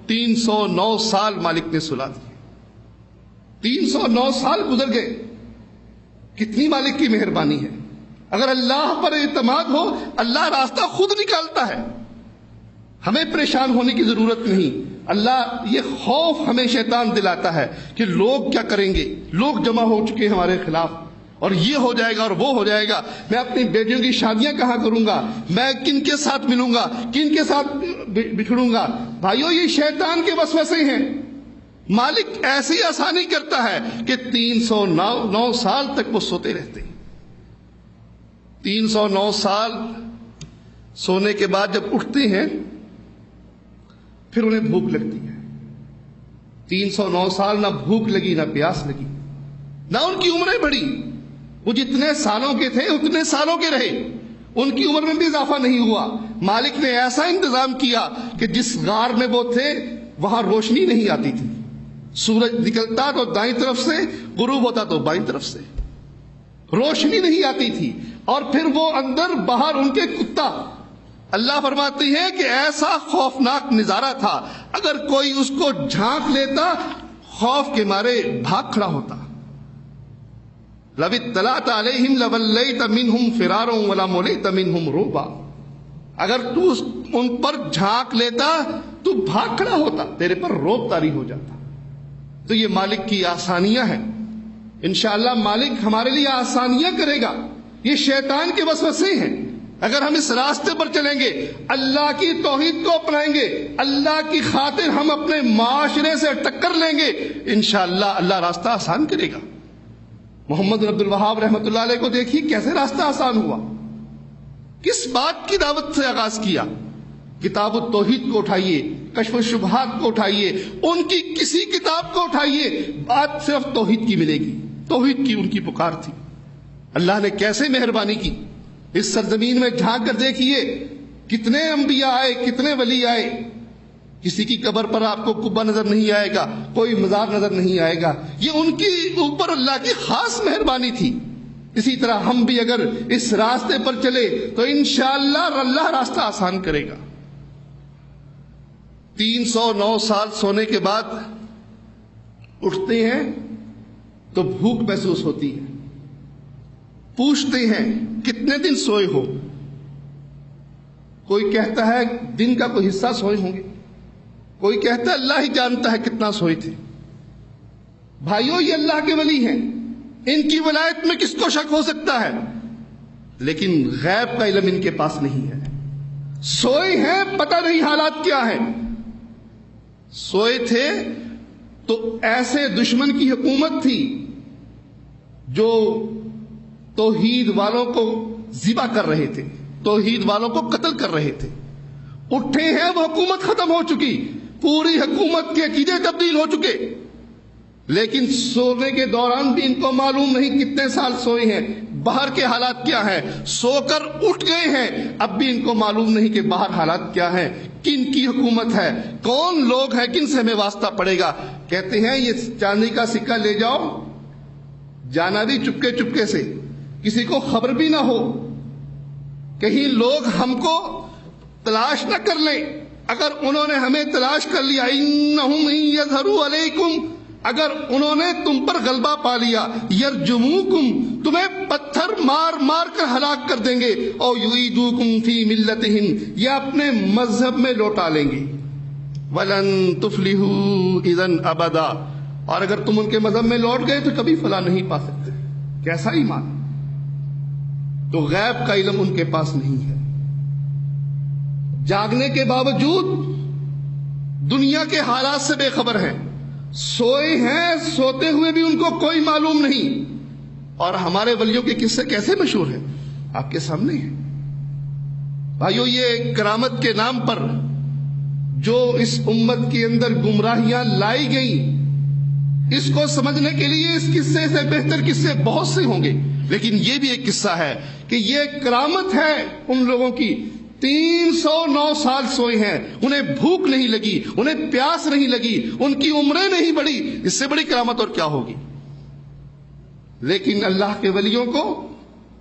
309 سال مالک نے سلا دیے. 309 سال گزر گئے. کتنی مالک کی مہربانی ہے. اگر اللہ پر اعتماد ہو، اللہ راستہ خود نکالتا ہے. ہمیں پریشان ہونے کی ضرورت نہیں. اللہ یہ خوف ہمیں شیطان دلاتا ہے کہ لوگ کیا کریں گے، لوگ جمع ہو چکے ہیں ہمارے خلاف، اور یہ ہو جائے گا اور وہ ہو جائے گا، میں اپنی بیٹیوں کی شادیاں کہاں کروں گا، میں کن کے ساتھ ملوں گا، کن کے ساتھ بچھڑوں گا. بھائیو، یہ شیطان کے وسوسے ہیں. مالک ایسی آسانی کرتا ہے کہ 309 سال تک وہ سوتے رہتے ہیں. 309 سال سونے کے بعد جب اٹھتے ہیں پھر انہیں بھوک لگتی ہے. 309 سال نہ بھوک لگی، نہ پیاس لگی، نہ ان کی عمریں بڑھی. وہ جتنے سالوں کے تھے اتنے سالوں کے رہے، ان کی عمر میں بھی اضافہ نہیں ہوا. مالک نے ایسا انتظام کیا کہ جس غار میں وہ تھے وہاں روشنی نہیں آتی تھی. سورج نکلتا تو دائیں طرف سے، غروب ہوتا تو بائیں طرف سے، روشنی نہیں آتی تھی. اور پھر وہ اندر باہر ان کے کتا. اللہ فرماتی ہے کہ ایسا خوفناک نظارہ تھا، اگر کوئی اس کو جھانک لیتا خوف کے مارے بھاگ کھڑا ہوتا. لَوِ اطَّلَعْتَ عَلَيْهِمْ لَوَلَّيْتَ مِنْهُمْ فِرَارًا وَلَمُلِئْتَ مِنْهُمْ رُعْبًا. اگر تو ان پر جھانک لیتا تو بھاگ کھڑا ہوتا، تیرے پر روب طاری ہو جاتا. تو یہ مالک کی آسانیاں ہیں. انشاءاللہ مالک ہمارے لیے آسانیاں کرے گا. یہ شیطان کے وسوسے ہیں. اگر ہم اس راستے پر چلیں گے، اللہ کی توحید کو اپنائیں گے، اللہ کی خاطر ہم اپنے معاشرے سے ٹکر لیں گے، انشاءاللہ اللہ راستہ آسان کرے گا. محمد بن عبد الوہاب رحمۃ اللہ علیہ کو دیکھیے کیسے راستہ آسان ہوا. کس بات کی دعوت سے آغاز کیا؟ کتاب التوحید کو اٹھائیے، کشف الشبہات کو اٹھائیے، ان کی کسی کتاب کو اٹھائیے، بات صرف توحید کی ملے گی. توحید کی ان کی پکار تھی. اللہ نے کیسے مہربانی کی. اس سرزمین میں جھانک کر دیکھیے، کتنے انبیاء آئے، کتنے ولی آئے. کسی کی قبر پر آپ کو قبہ نظر نہیں آئے گا، کوئی مزار نظر نہیں آئے گا. یہ ان کی اوپر اللہ کی خاص مہربانی تھی. اسی طرح ہم بھی اگر اس راستے پر چلے تو انشاءاللہ اللہ راستہ آسان کرے گا. 309 سال سونے کے بعد اٹھتے ہیں تو بھوک محسوس ہوتی ہے. پوچھتے ہیں کتنے دن سوئے ہو. کوئی کہتا ہے دن کا کوئی حصہ سوئے ہوں گے، کوئی کہتا ہے اللہ ہی جانتا ہے کتنا سوئے تھے. بھائیو، یہ اللہ کے ولی ہیں، ان کی ولایت میں کس کو شک ہو سکتا ہے؟ لیکن غیب کا علم ان کے پاس نہیں ہے. سوئے ہیں، پتہ نہیں حالات کیا ہیں. سوئے تھے تو ایسے دشمن کی حکومت تھی جو توحید والوں کو ذبح کر رہے تھے، توحید والوں کو قتل کر رہے تھے. اٹھے ہیں، وہ حکومت ختم ہو چکی، پوری حکومت کے عقیدے تبدیل ہو چکے. لیکن سونے کے دوران بھی ان کو معلوم نہیں کتنے سال سوئے ہیں، باہر کے حالات کیا ہیں. سو کر اٹھ گئے ہیں، اب بھی ان کو معلوم نہیں کہ باہر حالات کیا ہیں، کن کی حکومت ہے، کون لوگ ہیں، کن سے ہمیں واسطہ پڑے گا. کہتے ہیں یہ چاندی کا سکہ لے جاؤ، جانا بھی چپکے چپکے سے، کسی کو خبر بھی نہ ہو، کہیں لوگ ہم کو تلاش نہ کر لیں. اگر انہوں نے ہمیں تلاش کر لیا، انہم ان یظہروا علیکم، اگر انہوں نے تم پر غلبہ پا لیا، یرجموکم، تمہیں پتھر مار مار کر ہلاک کر دیں گے، او یعیدوکم فی ملتہم، یا اپنے مذہب میں لوٹا لیں گے، ولن تفلحوا اذا ابدا، اور اگر تم ان کے مذہب میں لوٹ گئے تو کبھی فلاح نہیں پا سکتے۔ کیسا ایمان؟ تو غیب کا علم ان کے پاس نہیں ہے، جاگنے کے باوجود دنیا کے حالات سے بے خبر ہیں، سوئے ہیں، سوتے ہوئے بھی ان کو کوئی معلوم نہیں۔ اور ہمارے ولیوں کے قصے کیسے مشہور ہیں، آپ کے سامنے ہیں۔ بھائیو، یہ کرامت کے نام پر جو اس امت کے اندر گمراہیاں لائی گئیں، اس کو سمجھنے کے لیے اس قصے سے بہتر قصے بہت سے ہوں گے، لیکن یہ بھی ایک قصہ ہے کہ یہ کرامت ہے ان لوگوں کی۔ 309 سال سوئے ہیں، انہیں بھوک نہیں لگی، انہیں پیاس نہیں لگی، ان کی عمریں نہیں بڑھی، اس سے بڑی کرامت اور کیا ہوگی؟ لیکن اللہ کے ولیوں کو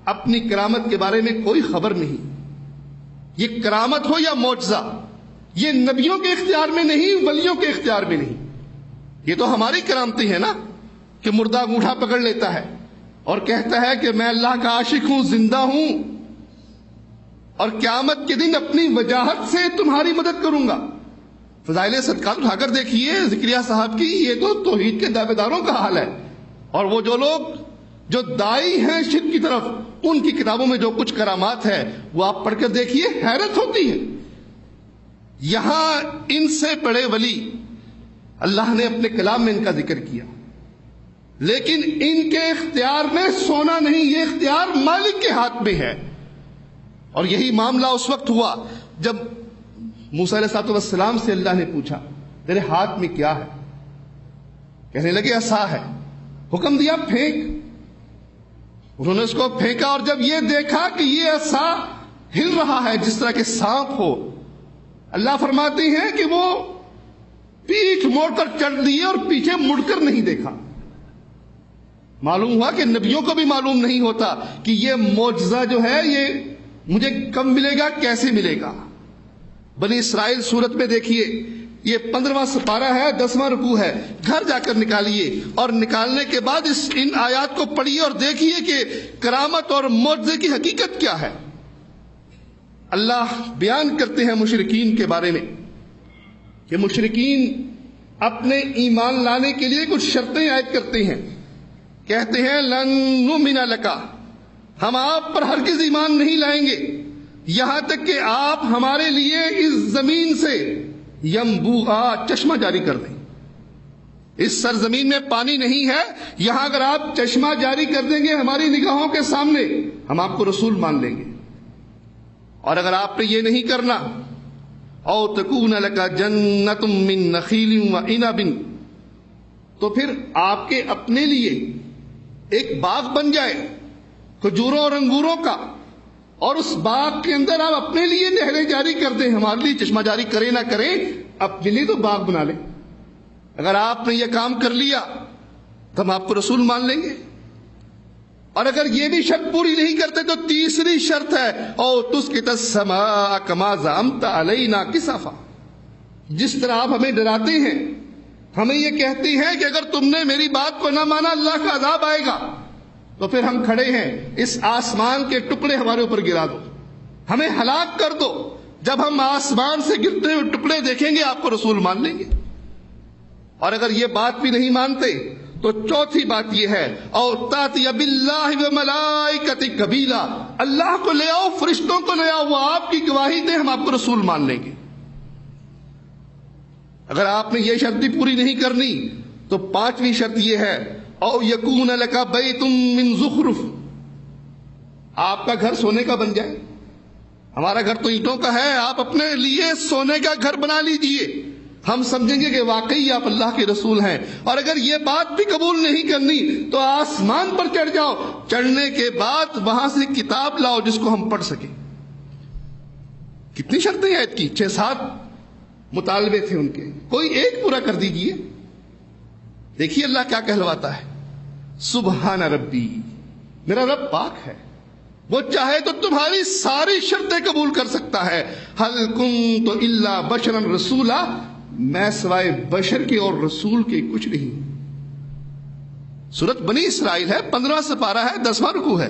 اپنی کرامت کے بارے میں کوئی خبر نہیں۔ یہ کرامت ہو یا معجزہ، یہ نبیوں کے اختیار میں نہیں، ولیوں کے اختیار میں نہیں۔ یہ تو ہماری کرامتیں ہیں نا، کہ مردہ انگوٹھا پکڑ لیتا ہے اور کہتا ہے کہ میں اللہ کا عاشق ہوں، زندہ ہوں، اور قیامت کے دن اپنی وجاہت سے تمہاری مدد کروں گا۔ فضائل صدقات اٹھا کر دیکھیے زکریا صاحب کی، یہ تو توحید کے دعوے داروں کا حال ہے۔ اور وہ جو لوگ جو دائی ہیں شرک کی طرف، ان کی کتابوں میں جو کچھ کرامات ہے وہ آپ پڑھ کر دیکھیے، حیرت ہوتی ہے۔ یہاں ان سے بڑے ولی اللہ نے اپنے کلام میں ان کا ذکر کیا، لیکن ان کے اختیار میں سونا نہیں، یہ اختیار مالک کے ہاتھ میں ہے۔ اور یہی معاملہ اس وقت ہوا جب موسیٰ علیہ السلام سے اللہ نے پوچھا تیرے ہاتھ میں کیا ہے؟ کہنے لگے عصا ہے۔ حکم دیا پھینک، انہوں نے اس کو پھینکا، اور جب یہ دیکھا کہ یہ عصا ہل رہا ہے جس طرح کے سانپ ہو، اللہ فرماتے ہیں کہ وہ پیٹھ موڑ کر چل دیے اور پیچھے مڑ کر نہیں دیکھا۔ معلوم ہوا کہ نبیوں کو بھی معلوم نہیں ہوتا کہ یہ معجزہ جو ہے یہ مجھے کب ملے گا، کیسے ملے گا۔ بنی اسرائیل سورت میں دیکھیے، یہ 15واں سپارہ ہے، 10واں رکوع ہے، گھر جا کر نکالیے، اور نکالنے کے بعد ان آیات کو پڑھیے اور دیکھیے کہ کرامت اور معجزے کی حقیقت کیا ہے۔ اللہ بیان کرتے ہیں مشرکین کے بارے میں کہ مشرکین اپنے ایمان لانے کے لیے کچھ شرطیں عائد کرتے ہیں، کہتے ہیں لن نؤمن لک، ہم آپ پر ہرگز ایمان نہیں لائیں گے یہاں تک کہ آپ ہمارے لیے اس زمین سے ینبوعا چشمہ جاری کر دیں۔ اس سرزمین میں پانی نہیں ہے، یہاں اگر آپ چشمہ جاری کر دیں گے ہماری نگاہوں کے سامنے، ہم آپ کو رسول مان لیں گے۔ اور اگر آپ نے یہ نہیں کرنا، او تکون لک جنت من نخیل وعنب، تو پھر آپ کے اپنے لیے ایک باغ بن جائے کھجوروں اور انگوروں کا، اور اس باغ کے اندر آپ اپنے لیے نہریں جاری کر دیں، ہمارے لیے چشمہ جاری کریں نہ کریں، اپنے لیے تو باغ بنا لیں۔ اگر آپ نے یہ کام کر لیا تو ہم آپ کو رسول مان لیں گے۔ اور اگر یہ بھی شرط پوری نہیں کرتے تو تیسری شرط ہے او تسقط السماء کما زعمت علینا کسفا، جس طرح آپ ہمیں ڈراتے ہیں، ہمیں یہ کہتے ہیں کہ اگر تم نے میری بات کو نہ مانا اللہ کا عذاب آئے گا، تو پھر ہم کھڑے ہیں، اس آسمان کے ٹکڑے ہمارے اوپر گرا دو، ہمیں ہلاک کر دو۔ جب ہم آسمان سے گرتے ہوئے ٹکڑے دیکھیں گے آپ کو رسول مان لیں گے۔ اور اگر یہ بات بھی نہیں مانتے تو چوتھی بات یہ ہے او تاتی باللہ وملائکتہ قبیلا، اللہ کو لے آؤ، فرشتوں کو لے آؤ، وہ آپ کی گواہی دیں، ہم آپ کو رسول مان لیں گے۔ اگر آپ نے یہ شرط بھی پوری نہیں کرنی تو پانچویں شرط یہ ہے او یکون لک بیت من زخرف، آپ کا گھر سونے کا بن جائے۔ ہمارا گھر تو اینٹوں کا ہے، آپ اپنے لیے سونے کا گھر بنا لیجئے، ہم سمجھیں گے کہ واقعی آپ اللہ کے رسول ہیں۔ اور اگر یہ بات بھی قبول نہیں کرنی تو آسمان پر چڑھ جاؤ، چڑھنے کے بعد وہاں سے کتاب لاؤ جس کو ہم پڑھ سکیں۔ کتنی شرطیں ہیں عید کی؟ 6-7 مطالبے تھے ان کے، کوئی ایک پورا کر دیجئے۔ دیکھیے اللہ کیا کہلواتا ہے، سبحان ربی، میرا رب پاک ہے، وہ چاہے تو تمہاری ساری شرطیں قبول کر سکتا ہے. هل كنت الا بشرا رسولا، میں سوائے بشر کے اور رسول کے کچھ نہیں. سورۃ بنی اسرائیل ہے، 15 سپارہ ہے، 10واں رکوع ہے.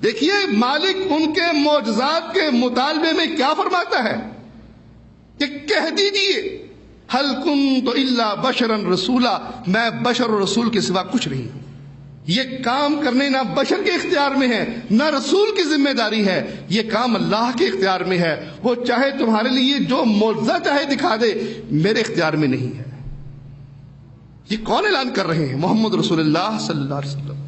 دیکھیے مالک ان کے معجزات کے مطالبے میں کیا فرماتا ہے کہ کہہ دیجئے هل كنت الا بشرا رسولا، میں بشر اور رسول کے سوا کچھ نہیں ہوں. یہ کام کرنے نہ بشر کے اختیار میں ہے نہ رسول کی ذمہ داری ہے، یہ کام اللہ کے اختیار میں ہے. وہ چاہے تمہارے لیے جو معجزہ چاہے دکھا دے، میرے اختیار میں نہیں ہے. یہ کون اعلان کر رہے ہیں؟ محمد رسول اللہ صلی اللہ علیہ وسلم.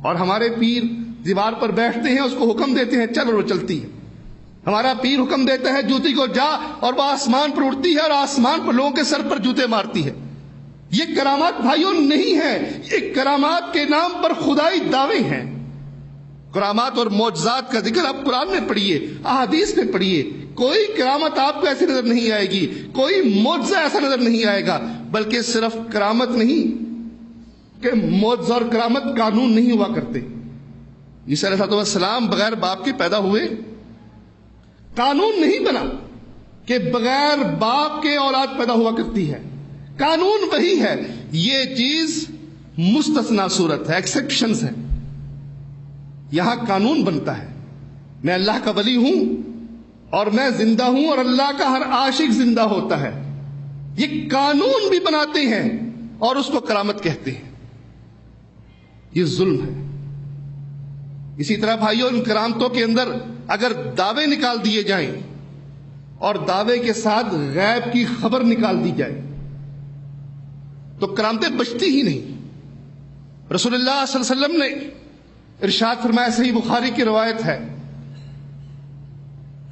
اور ہمارے پیر دیوار پر بیٹھتے ہیں، اس کو حکم دیتے ہیں چل، اور وہ چلتی ہے. ہمارا پیر حکم دیتا ہے جوتی کو جا، اور وہ آسمان پر اڑتی ہے اور آسمان پر لوگوں کے سر پر جوتے مارتی ہے. یہ کرامات بھائیوں نہیں ہیں، یہ کرامات کے نام پر خدائی دعوے ہیں. کرامات اور معجزات کا ذکر آپ قرآن میں پڑھیے، احادیث میں پڑھیے. کوئی کرامت آپ کو ایسی نظر نہیں آئے گی، کوئی معجزہ ایسا نظر نہیں آئے گا. بلکہ صرف کرامت نہیں کہ معجزہ اور کرامت قانون نہیں ہوا کرتے. عیسیٰ علیہ السلام بغیر باپ کے پیدا ہوئے، قانون نہیں بنا کہ بغیر باپ کے اولاد پیدا ہوا کرتی ہے. قانون وہی ہے. یہ چیز مستثنا صورت ہے، ایکسپشنز ہے. یہاں قانون بنتا ہے میں اللہ کا ولی ہوں اور میں زندہ ہوں اور اللہ کا ہر عاشق زندہ ہوتا ہے. یہ قانون بھی بناتے ہیں اور اس کو کرامت کہتے ہیں. یہ ظلم ہے. اسی طرح بھائیوں ان کرامتوں کے اندر اگر دعوے نکال دیے جائیں اور دعوے کے ساتھ غیب کی خبر نکال دی جائے تو کرامتیں بچتی ہی نہیں. رسول اللہ صلی اللہ علیہ وسلم نے ارشاد فرمایا، صحیح بخاری کی روایت ہے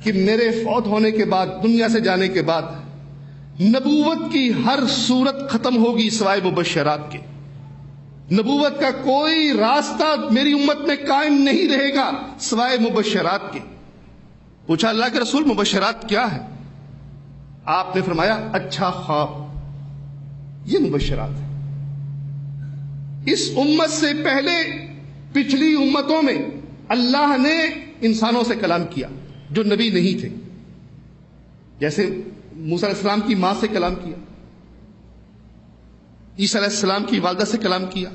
کہ میرے فوت ہونے کے بعد، دنیا سے جانے کے بعد، نبوت کی ہر صورت ختم ہوگی سوائے مبشرات کے. نبوت کا کوئی راستہ میری امت میں قائم نہیں رہے گا سوائے مبشرات کے. پوچھا اللہ کے رسول مبشرات کیا ہے؟ آپ نے فرمایا اچھا خواب. یہ مبشرات ہے. اس امت سے پہلے پچھلی امتوں میں اللہ نے انسانوں سے کلام کیا جو نبی نہیں تھے. جیسے موسیٰ علیہ السلام کی ماں سے کلام کیا، عیسیٰ علیہ السلام کی والدہ سے کلام کیا.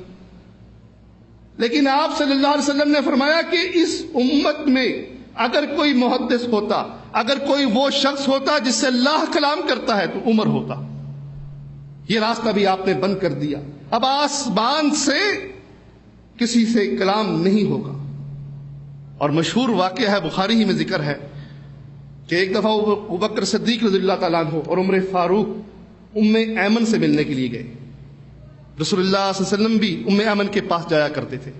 لیکن آپ صلی اللہ علیہ وسلم نے فرمایا کہ اس امت میں اگر کوئی محدث ہوتا، اگر کوئی وہ شخص ہوتا جس سے اللہ کلام کرتا ہے تو عمر ہوتا. یہ راستہ بھی آپ نے بند کر دیا. اب آسمان سے کسی سے کلام نہیں ہوگا. اور مشہور واقعہ ہے، بخاری ہی میں ذکر ہے کہ ایک دفعہ ابوبکر صدیق رضی اللہ تعالیٰ عنہ اور عمر فاروق ام ایمن سے ملنے کے لیے گئے. رسول اللہ صلی اللہ علیہ وسلم بھی ام ایمن کے پاس جایا کرتے تھے.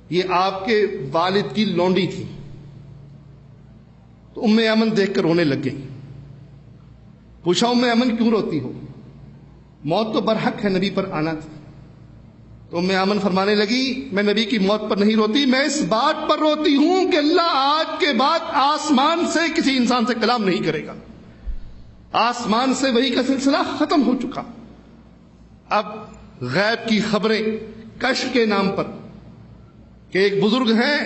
یہ آپ کے والد کی لونڈی تھی. تو ام ایمن دیکھ کر رونے لگ گئی. پوچھا ام ایمن کیوں روتی ہو؟ موت تو برحق ہے، نبی پر آنا تھی. تو ام ایمن فرمانے لگی میں نبی کی موت پر نہیں روتی، میں اس بات پر روتی ہوں کہ اللہ آج کے بعد آسمان سے کسی انسان سے کلام نہیں کرے گا. آسمان سے وحی کا سلسلہ ختم ہو چکا. اب غیب کی خبریں کشف کے نام پر، کہ ایک بزرگ ہیں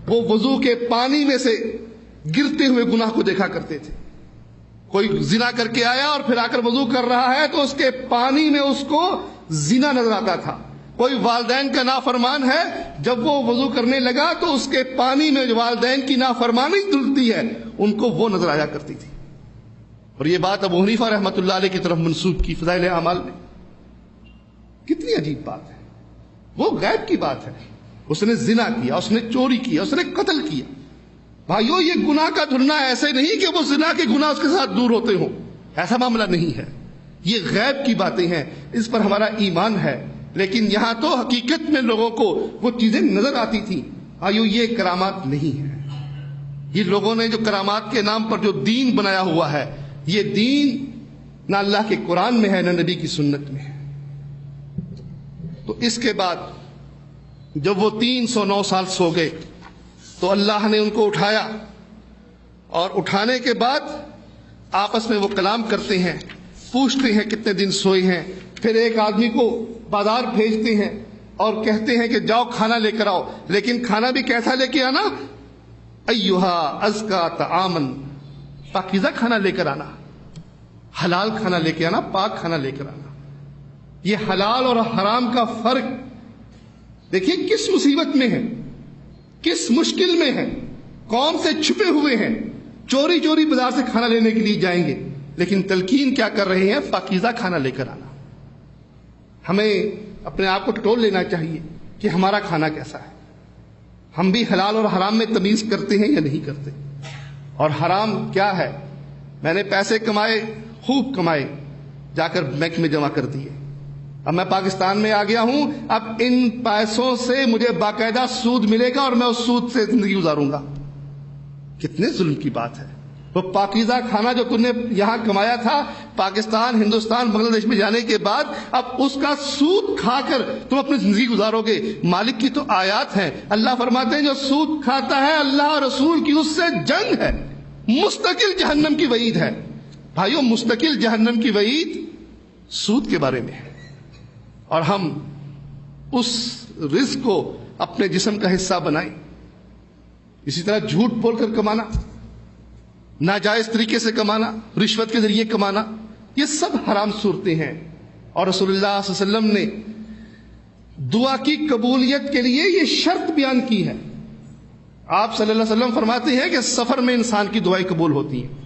وہ وضو کے پانی میں سے گرتے ہوئے گناہ کو دیکھا کرتے تھے. کوئی زنا کر کے آیا اور پھر آ کر وضو کر رہا ہے تو اس کے پانی میں اس کو زنا نظر آتا تھا. کوئی والدین کا نافرمان ہے، جب وہ وضو کرنے لگا تو اس کے پانی میں جو والدین کی نافرمانی دھلتی ہے ان کو وہ نظر آیا کرتی تھی. اور یہ بات ابو حنیفہ رحمۃ اللہ علیہ کی طرف منسوب کی فضائل اعمال میں. کتنی عجیب بات ہے. وہ غیب کی بات ہے. اس نے زنا کیا، اس نے چوری کیا، اس نے قتل کیا. بھائیو یہ گناہ کا دھلنا ایسے نہیں کہ وہ زنا کے گناہ اس کے ساتھ دور ہوتے ہوں، ایسا معاملہ نہیں ہے. یہ غیب کی باتیں ہیں، اس پر ہمارا ایمان ہے. لیکن یہاں تو حقیقت میں لوگوں کو وہ چیزیں نظر آتی تھیں. بھائیو یہ کرامات نہیں ہے. یہ لوگوں نے جو کرامات کے نام پر جو دین بنایا ہوا ہے، یہ دین نہ اللہ کے قرآن میں ہے نہ نبی کی سنت میں ہے. تو اس کے بعد جب وہ 309 سال سو گئے تو اللہ نے ان کو اٹھایا، اور اٹھانے کے بعد آپس میں وہ کلام کرتے ہیں، پوچھتے ہیں کتنے دن سوئے ہیں. پھر ایک آدمی کو بازار بھیجتے ہیں اور کہتے ہیں کہ جاؤ کھانا لے کر آؤ، لیکن کھانا بھی کیسا لے کے آنا؟ ایھا ازکا طعامن، پاکیزہ کھانا لے کر آنا، حلال کھانا لے کے آنا، پاک کھانا لے کر آنا۔ یہ حلال اور حرام کا فرق دیکھیے کس مصیبت میں ہے، کس مشکل میں ہے، قوم سے چھپے ہوئے ہیں، چوری چوری بازار سے کھانا لینے کے لیے جائیں گے، لیکن تلقین کیا کر رہے ہیں؟ پاکیزہ کھانا لے کر آنا۔ ہمیں اپنے آپ کو ٹول لینا چاہیے کہ ہمارا کھانا کیسا ہے، ہم بھی حلال اور حرام میں تمیز کرتے ہیں یا نہیں کرتے، اور حرام کیا ہے؟ میں نے پیسے کمائے، خوب کمائے، جا کر بینک میں جمع کر دیے، اب میں پاکستان میں آ گیا ہوں، اب ان پیسوں سے مجھے باقاعدہ سود ملے گا اور میں اس سود سے زندگی گزاروں گا۔ کتنے ظلم کی بات ہے۔ وہ پاکیزہ کھانا جو تم نے یہاں کمایا تھا، پاکستان، ہندوستان، بنگلہ دیش میں جانے کے بعد اب اس کا سود کھا کر تم اپنی زندگی گزارو گے۔ مالک کی تو آیات ہیں، اللہ فرماتے ہیں جو سود کھاتا ہے اللہ اور رسول کی اس سے جنگ ہے، مستقل جہنم کی وعید ہے۔ بھائیو، مستقل جہنم کی وعید سود کے بارے میں ہے، اور ہم اس رزق کو اپنے جسم کا حصہ بنائیں۔ اسی طرح جھوٹ بول کر کمانا، ناجائز طریقے سے کمانا، رشوت کے ذریعے کمانا، یہ سب حرام صورتیں ہیں، اور رسول اللہ صلی اللہ علیہ وسلم نے دعا کی قبولیت کے لیے یہ شرط بیان کی ہے۔ آپ صلی اللہ علیہ وسلم فرماتے ہیں کہ سفر میں انسان کی دعائیں قبول ہوتی ہیں۔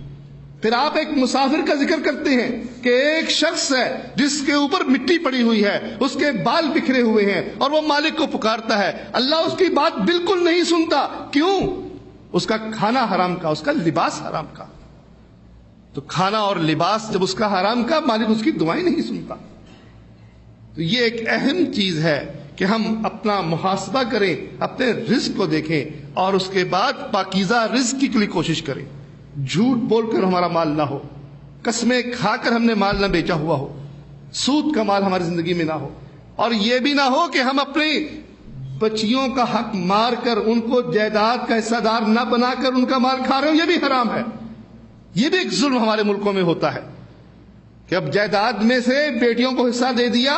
پھر آپ ایک مسافر کا ذکر کرتے ہیں کہ ایک شخص ہے جس کے اوپر مٹی پڑی ہوئی ہے، اس کے بال بکھرے ہوئے ہیں، اور وہ مالک کو پکارتا ہے، اللہ اس کی بات بالکل نہیں سنتا۔ کیوں؟ اس کا کھانا حرام کا، اس کا لباس حرام کا۔ تو کھانا اور لباس جب اس کا حرام کا، مالک اس کی دعائیں نہیں سنتا۔ تو یہ ایک اہم چیز ہے کہ ہم اپنا محاسبہ کریں، اپنے رزق کو دیکھیں، اور اس کے بعد پاکیزہ رزق کی لیے کوشش کریں۔ جھوٹ بول کر ہمارا مال نہ ہو، قسمیں کھا کر ہم نے مال نہ بیچا ہوا ہو، سود کا مال ہماری زندگی میں نہ ہو، اور یہ بھی نہ ہو کہ ہم اپنی بچیوں کا حق مار کر ان کو جائیداد کا حصہ دار نہ بنا کر ان کا مال کھا رہے ہو، یہ بھی حرام ہے۔ یہ بھی ایک ظلم ہمارے ملکوں میں ہوتا ہے کہ اب جائیداد میں سے بیٹیوں کو حصہ دے دیا،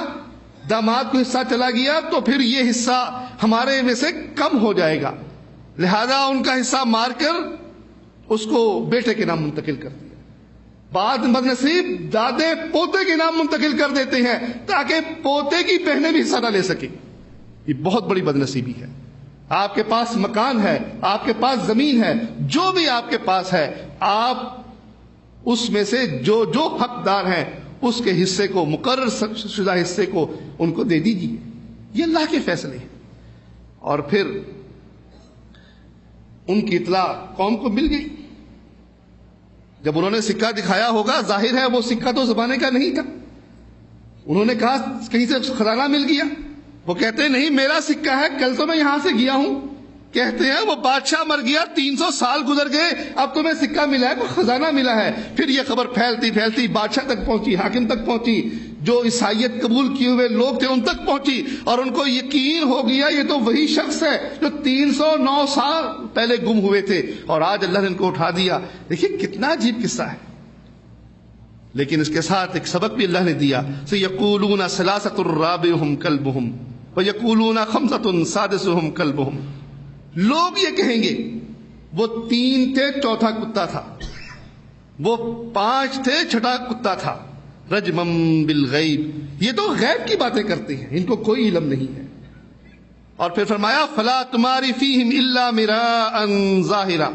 داماد کو حصہ چلا گیا، تو پھر یہ حصہ ہمارے میں سے کم ہو جائے گا، لہذا ان کا حصہ مار کر اس کو بیٹے کے نام منتقل کر دیا۔ بعد بدنصیب دادے پوتے کے نام منتقل کر دیتے ہیں تاکہ پوتے کی بہنیں بھی حصہ نہ لے سکیں۔ یہ بہت بڑی بدنصیبی ہے۔ آپ کے پاس مکان ہے، آپ کے پاس زمین ہے، جو بھی آپ کے پاس ہے، آپ اس میں سے جو جو حقدار ہیں اس کے حصے کو، مقرر شدہ حصے کو ان کو دے دیجیے۔ یہ اللہ کے فیصلے ہیں۔ اور پھر ان کی اطلاع قوم کو مل گئی، جب انہوں نے سکہ دکھایا ہوگا، ظاہر ہے وہ سکہ تو زمانے کا نہیں تھا، انہوں نے کہا کہیں سے خزانہ مل گیا، وہ کہتے ہیں نہیں میرا سکہ ہے، کل تو میں یہاں سے گیا ہوں، کہتے ہیں وہ بادشاہ مر گیا، 300 سال گزر گئے، اب تمہیں سکہ ملا ہے، کوئی خزانہ ملا ہے۔ پھر یہ خبر پھیلتی پھیلتی بادشاہ تک پہنچی، حاکم تک پہنچی، جو عیسائیت قبول کیے ہوئے لوگ تھے ان تک پہنچی، اور ان کو یقین ہو گیا یہ تو وہی شخص ہے جو 309 سال پہلے گم ہوئے تھے، اور آج اللہ نے ان کو اٹھا دیا۔ دیکھیے کتنا عجیب قصہ ہے، لیکن اس کے ساتھ ایک سبق بھی اللہ نے دیا، سَيَقُولُونَ ثَلَاثَةٌ رَابِعُهُمْ كَلْبُهُمْ وَيَقُولُونَ خَمْسَةٌ سَادِسُهُمْ كَلْبُهُمْ۔ لوگ یہ کہیں گے وہ 3 تھے، چوتھا کتا تھا، وہ 5 تھے، چھٹا کتا تھا، رجمم بالغیب، یہ تو غیب کی باتیں کرتے ہیں، ان کو کوئی علم نہیں ہے۔ اور پھر فرمایا فلا تماری فیہم الا مراء ظاہرا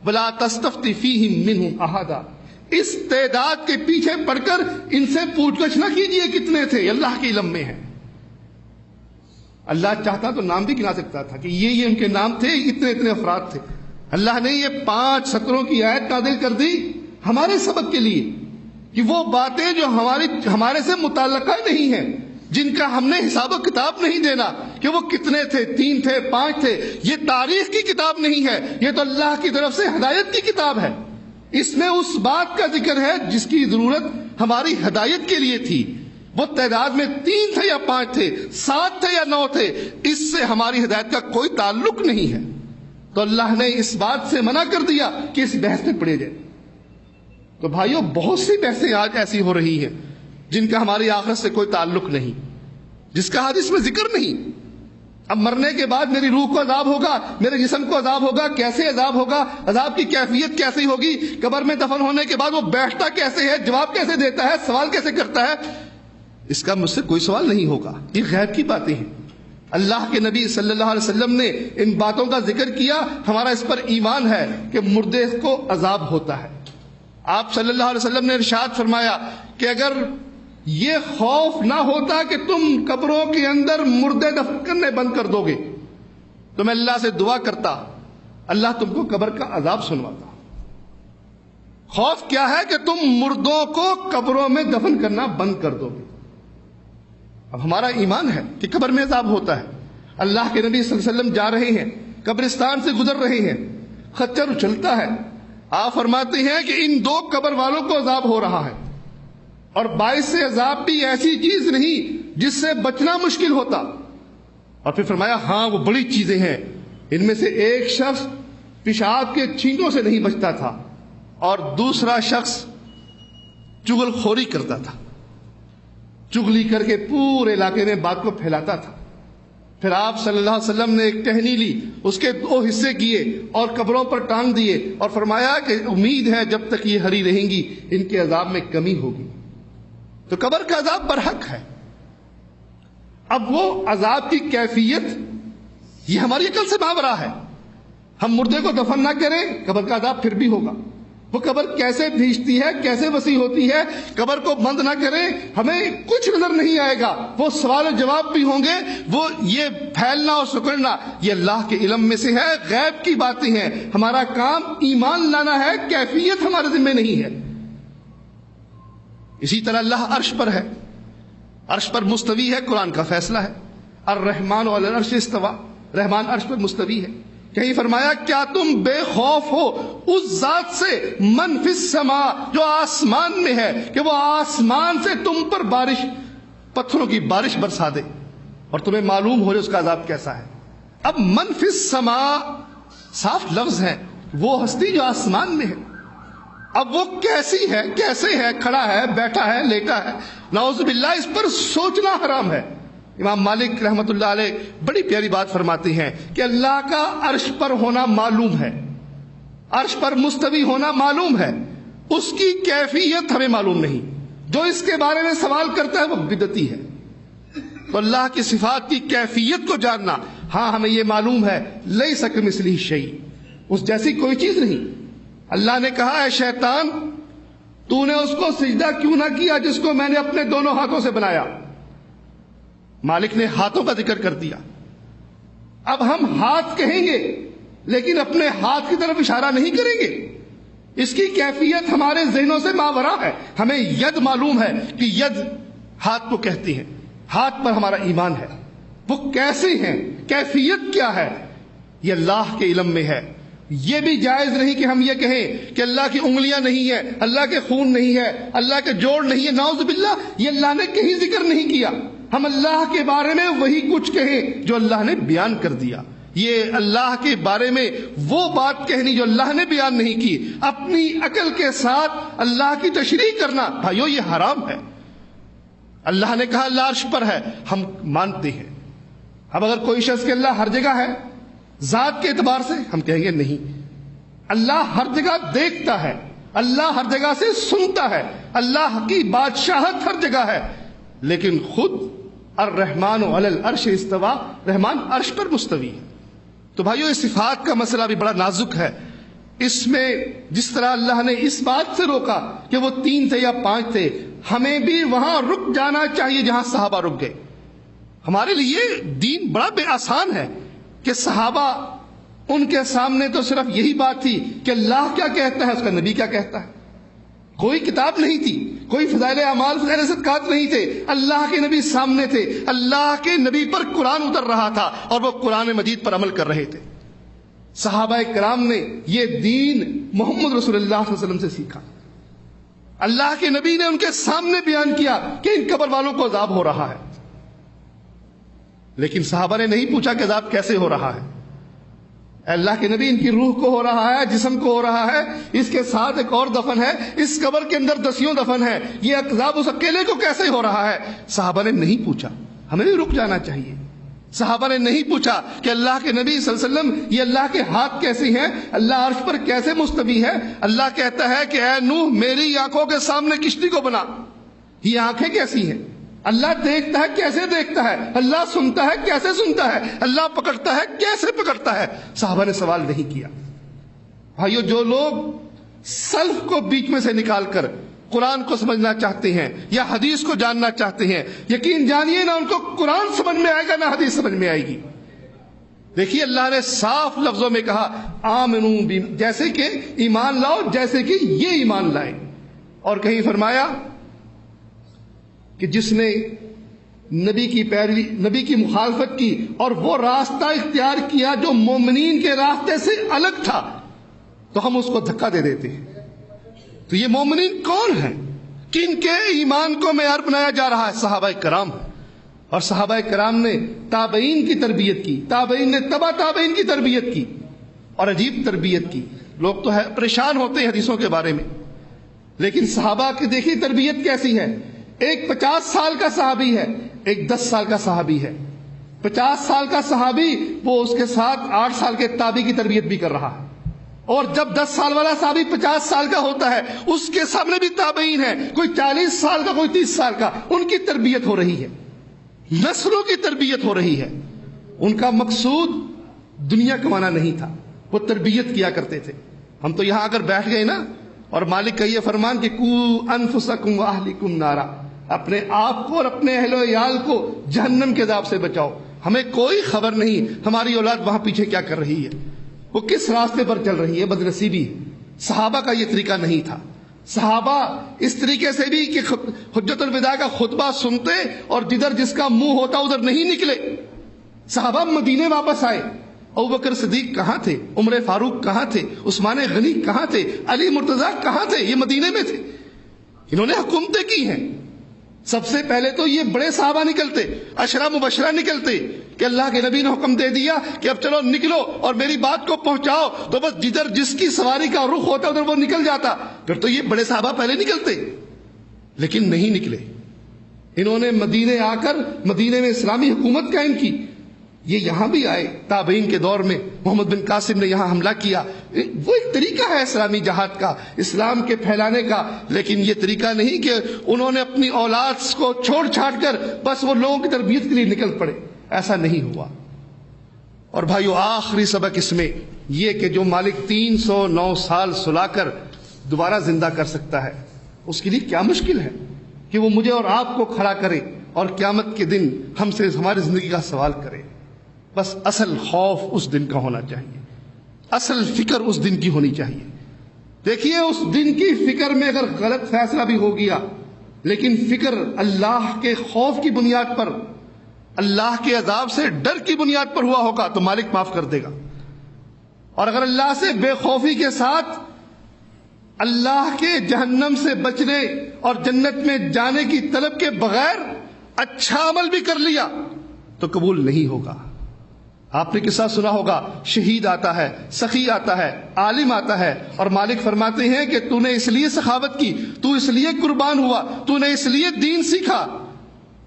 ولا تستفتی فیہم منہم احدا۔ اس تعداد کے پیچھے پڑھ کر ان سے پوچھ گچھ نہ کیجیے کتنے تھے، اللہ کے علم میں ہے۔ اللہ چاہتا تو نام بھی گنا سکتا تھا کہ یہ ان کے نام تھے، اتنے اتنے افراد تھے۔ اللہ نے یہ 5 سطروں کی آیت نازل کر دی ہمارے سبق کے لیے کہ وہ باتیں جو ہمارے سے متعلقہ نہیں ہیں، جن کا ہم نے حساب و کتاب نہیں دینا کہ وہ کتنے تھے، 3 تھے، 5 تھے، یہ تاریخ کی کتاب نہیں ہے، یہ تو اللہ کی طرف سے ہدایت کی کتاب ہے۔ اس میں اس بات کا ذکر ہے جس کی ضرورت ہماری ہدایت کے لیے تھی۔ وہ تعداد میں 3 تھے یا 5 تھے، 7 تھے یا 9 تھے، اس سے ہماری ہدایت کا کوئی تعلق نہیں ہے۔ تو اللہ نے اس بات سے منع کر دیا کہ اس بحث میں پڑے جائے۔ تو بھائیوں بہت سی بحثیں آج ایسی ہو رہی ہیں جن کا ہماری آخرت سے کوئی تعلق نہیں، جس کا حدیث میں ذکر نہیں. اب مرنے کے بعد میری روح کو عذاب ہوگا, میرے جسم کو عذاب ہوگا, کیسے عذاب ہوگا, عذاب کی کیفیت کیسی ہوگی, قبر میں دفن ہونے کے بعد وہ بیٹھتا کیسے ہے, جواب کیسے دیتا ہے, سوال کیسے کرتا ہے, اس کا مجھ سے کوئی سوال نہیں ہوگا. یہ غیب کی باتیں ہیں. اللہ کے نبی صلی اللہ علیہ وسلم نے ان باتوں کا ذکر کیا, ہمارا اس پر ایمان ہے کہ مردے کو عذاب ہوتا ہے. آپ صلی اللہ علیہ وسلم نے ارشاد فرمایا کہ اگر یہ خوف نہ ہوتا کہ تم قبروں کے اندر مردے دفن کرنے بند کر دو گے تو میں اللہ سے دعا کرتا اللہ تم کو قبر کا عذاب سنواتا. خوف کیا ہے کہ تم مردوں کو قبروں میں دفن کرنا بند کر دو گے. اب ہمارا ایمان ہے کہ قبر میں عذاب ہوتا ہے. اللہ کے نبی صلی اللہ علیہ وسلم جا رہے ہیں, قبرستان سے گزر رہے ہیں, خچر اچھلتا ہے. آپ فرماتے ہیں کہ ان دو قبر والوں کو عذاب ہو رہا ہے, اور باعث عذاب بھی ایسی چیز نہیں جس سے بچنا مشکل ہوتا. اور پھر فرمایا ہاں وہ بڑی چیزیں ہیں, ان میں سے ایک شخص پیشاب کے چھینٹوں سے نہیں بچتا تھا اور دوسرا شخص چغل خوری کرتا تھا, چغلی کر کے پورے علاقے میں بات کو پھیلاتا تھا. پھر آپ صلی اللہ علیہ وسلم نے ایک ٹہنی لی, اس کے 2 حصے کیے اور قبروں پر ٹانگ دیے اور فرمایا کہ امید ہے جب تک یہ ہری رہیں گی ان کے عذاب میں کمی ہوگی. تو قبر کا عذاب برحق ہے. اب وہ عذاب کی کیفیت یہ ہماری عقل سے ماورا ہے. ہم مردے کو دفن نہ کریں, قبر کا عذاب پھر بھی ہوگا. وہ قبر کیسے بھیجتی ہے, کیسے وسیع ہوتی ہے, قبر کو بند نہ کریں, ہمیں کچھ نظر نہیں آئے گا. وہ سوال و جواب بھی ہوں گے, وہ یہ پھیلنا اور سکڑنا یہ اللہ کے علم میں سے ہے, غیب کی باتیں ہیں. ہمارا کام ایمان لانا ہے, کیفیت ہمارے ذمہ نہیں ہے. اسی طرح اللہ عرش پر ہے, عرش پر مستوی ہے, قرآن کا فیصلہ ہے. الرحمن علی العرش استوى, رحمان عرش پر مستوی ہے. کہیں فرمایا کیا تم بے خوف ہو اس ذات سے من فی السماء, جو آسمان میں ہے, کہ وہ آسمان سے تم پر بارش, پتھروں کی بارش برسا دے اور تمہیں معلوم ہو جائے اس کا عذاب کیسا ہے. اب من فی السماء صاف لفظ ہے, وہ ہستی جو آسمان میں ہے. اب وہ کیسی ہے, کیسے ہے, کھڑا ہے, بیٹھا ہے, لیٹا ہے, نعوذ باللہ, اس پر سوچنا حرام ہے. امام مالک رحمت اللہ علیہ بڑی پیاری بات فرماتے ہیں کہ اللہ کا عرش پر ہونا معلوم ہے, عرش پر مستوی ہونا معلوم ہے, اس کی کیفیت ہمیں معلوم نہیں. جو اس کے بارے میں سوال کرتا ہے وہ بدعتی ہے. تو اللہ کی صفات کی کیفیت کو جاننا, ہاں ہمیں یہ معلوم ہے, لیس کمثلہ شیء, اس جیسی کوئی چیز نہیں. اللہ نے کہا اے شیطان تو نے اس کو سجدہ کیوں نہ کیا جس کو میں نے اپنے دونوں ہاتھوں سے بنایا. مالک نے ہاتھوں کا ذکر کر دیا. اب ہم ہاتھ کہیں گے لیکن اپنے ہاتھ کی طرف اشارہ نہیں کریں گے. اس کی کیفیت ہمارے ذہنوں سے ماورا ہے. ہمیں ید معلوم ہے کہ ید ہاتھ کو کہتے ہیں, ہاتھ پر ہمارا ایمان ہے. وہ کیسے ہیں, کیفیت کیا ہے, یہ اللہ کے علم میں ہے. یہ بھی جائز نہیں کہ ہم یہ کہیں کہ اللہ کی انگلیاں نہیں ہیں, اللہ کے خون نہیں ہے, اللہ کے جوڑ نہیں ہے. نعوذ باللہ, یہ اللہ نے کہیں ذکر نہیں کیا. ہم اللہ کے بارے میں وہی کچھ کہیں جو اللہ نے بیان کر دیا. یہ اللہ کے بارے میں وہ بات کہنی جو اللہ نے بیان نہیں کی, اپنی عقل کے ساتھ اللہ کی تشریح کرنا, بھائیو یہ حرام ہے. اللہ نے کہا اللہ عرش پر ہے, ہم مانتے ہیں. اب اگر کوئی شخص کہ اللہ ہر جگہ ہے ذات کے اعتبار سے, ہم کہیں گے نہیں, اللہ ہر جگہ دیکھتا ہے, اللہ ہر جگہ سے سنتا ہے, اللہ کی بادشاہت ہر جگہ ہے. لیکن خود الرحمن علی العرش استوى, رحمان عرش پر مستوی ہے. تو بھائیو اس صفات کا مسئلہ بھی بڑا نازک ہے. اس میں جس طرح اللہ نے اس بات سے روکا کہ وہ 3 تھے یا 5 تھے, ہمیں بھی وہاں رک جانا چاہیے جہاں صحابہ رک گئے. ہمارے لیے دین بڑا بے آسان ہے کہ صحابہ ان کے سامنے تو صرف یہی بات تھی کہ اللہ کیا کہتا ہے, اس کا نبی کیا کہتا ہے. کوئی کتاب نہیں تھی, کوئی فضائل اعمال, فضائل صدقات نہیں تھے. اللہ کے نبی سامنے تھے, اللہ کے نبی پر قرآن اتر رہا تھا اور وہ قرآن مجید پر عمل کر رہے تھے. صحابہ کرام نے یہ دین محمد رسول اللہ صلی اللہ علیہ وسلم سے سیکھا. اللہ کے نبی نے ان کے سامنے بیان کیا کہ ان قبر والوں کو عذاب ہو رہا ہے. لیکن صحابہ نے نہیں پوچھا کہ عذاب کیسے ہو رہا ہے. اللہ کے نبی ان کی روح کو ہو رہا ہے, جسم کو ہو رہا ہے, اس کے ساتھ ایک اور دفن ہے, اس قبر کے اندر 10 دفن ہے, یہ عذاب اس اکیلے کو کیسے ہو رہا ہے. صحابہ نے نہیں پوچھا. ہمیں بھی رک جانا چاہیے. صحابہ نے نہیں پوچھا کہ اللہ کے نبی صلی اللہ علیہ وسلم یہ اللہ کے ہاتھ کیسے ہیں, اللہ عرش پر کیسے مستوی ہے. اللہ کہتا ہے کہ اے نوح میری آنکھوں کے سامنے کشتی کو بنا. یہ آنکھیں کیسی ہیں؟ اللہ دیکھتا ہے کیسے دیکھتا ہے, اللہ سنتا ہے کیسے سنتا ہے, اللہ پکڑتا ہے کیسے پکڑتا ہے. صحابہ نے سوال نہیں کیا. بھائیو, جو لوگ سلف کو بیچ میں سے نکال کر قرآن کو سمجھنا چاہتے ہیں یا حدیث کو جاننا چاہتے ہیں, یقین جانیے نہ ان کو قرآن سمجھ میں آئے گا نہ حدیث سمجھ میں آئے گی. دیکھیے اللہ نے صاف لفظوں میں کہا آمنو بی, جیسے کہ ایمان لاؤ جیسے کہ یہ ایمان لائے. اور کہیں فرمایا کہ جس نے نبی کی پیروی, نبی کی مخالفت کی اور وہ راستہ اختیار کیا جو مومنین کے راستے سے الگ تھا, تو ہم اس کو دھکا دے دیتے ہیں. تو یہ مومنین کون ہیں؟ کن کے ایمان کو معیار بنایا جا رہا ہے؟ صحابہ کرام. اور صحابہ کرام نے تابعین کی تربیت کی, تابعین نے تبا تابعین کی تربیت کی, اور عجیب تربیت کی. لوگ تو پریشان ہوتے ہیں حدیثوں کے بارے میں, لیکن صحابہ کی دیکھیے تربیت کیسی ہے. ایک 50 سال کا صحابی ہے, ایک 10 سال کا صحابی ہے. 50 سال کا صحابی وہ اس کے ساتھ 8 سال کے تابعی کی تربیت بھی کر رہا ہے, اور جب 10 سال والا صحابی 50 سال کا ہوتا ہے اس کے سامنے بھی تابعین ہے, کوئی 40 سال کا کوئی 30 سال کا, ان کی تربیت ہو رہی ہے, نسلوں کی تربیت ہو رہی ہے. ان کا مقصود دنیا کمانا نہیں تھا, وہ تربیت کیا کرتے تھے. ہم تو یہاں اگر بیٹھ گئے نا, اور مالک کا یہ فرمان کہ قو انفسکم واہلکم نارا, اپنے آپ کو اور اپنے اہل و عیال کو جہنم کے عذاب سے بچاؤ. ہمیں کوئی خبر نہیں ہماری اولاد وہاں پیچھے کیا کر رہی ہے, وہ کس راستے پر چل رہی ہے. بدنصیبی ہے. صحابہ کا یہ طریقہ نہیں تھا. صحابہ اس طریقے سے بھی کہ حجت الوداع کا خطبہ سنتے اور جدھر جس کا منہ ہوتا ادھر نہیں نکلے. صحابہ مدینے واپس آئے. ابوبکر صدیق کہاں تھے؟ عمر فاروق کہاں تھے؟ عثمان غنی کہاں تھے؟ علی مرتضیٰ کہاں تھے؟ یہ مدینے میں تھے. انہوں نے حکومتیں کی ہیں. سب سے پہلے تو یہ بڑے صحابہ نکلتے, عشرہ مبشرہ نکلتے کہ اللہ کے نبی نے حکم دے دیا کہ اب چلو نکلو اور میری بات کو پہنچاؤ, تو بس جدھر جس کی سواری کا رخ ہوتا ادھر وہ نکل جاتا. پھر تو یہ بڑے صحابہ پہلے نکلتے, لیکن نہیں نکلے. انہوں نے مدینے آ کر مدینے میں اسلامی حکومت قائم کی. یہ یہاں بھی آئے تابعین کے دور میں, محمد بن قاسم نے یہاں حملہ کیا. وہ ایک طریقہ ہے اسلامی جہاد کا, اسلام کے پھیلانے کا, لیکن یہ طریقہ نہیں کہ انہوں نے اپنی اولاد کو چھوڑ چھاڑ کر بس وہ لوگوں کی تربیت کے لیے نکل پڑے. ایسا نہیں ہوا. اور بھائیو, آخری سبق اس میں یہ کہ جو مالک 309 سال سلا کر دوبارہ زندہ کر سکتا ہے, اس کے لیے کیا مشکل ہے کہ وہ مجھے اور آپ کو کھڑا کرے اور قیامت کے دن ہم سے ہماری زندگی کا سوال کرے. بس اصل خوف اس دن کا ہونا چاہیے, اصل فکر اس دن کی ہونی چاہیے. دیکھیے, اس دن کی فکر میں اگر غلط فیصلہ بھی ہو گیا, لیکن فکر اللہ کے خوف کی بنیاد پر, اللہ کے عذاب سے ڈر کی بنیاد پر ہوا ہوگا تو مالک معاف کر دے گا. اور اگر اللہ سے بے خوفی کے ساتھ اللہ کے جہنم سے بچنے اور جنت میں جانے کی طلب کے بغیر اچھا عمل بھی کر لیا تو قبول نہیں ہوگا. آپ نے قصہ سنا ہوگا, شہید آتا ہے, سخی آتا ہے, عالم آتا ہے, اور مالک فرماتے ہیں کہ تو نے اس لیے سخاوت کی, تو اس لیے قربان ہوا, تو نے اس لیے دین سیکھا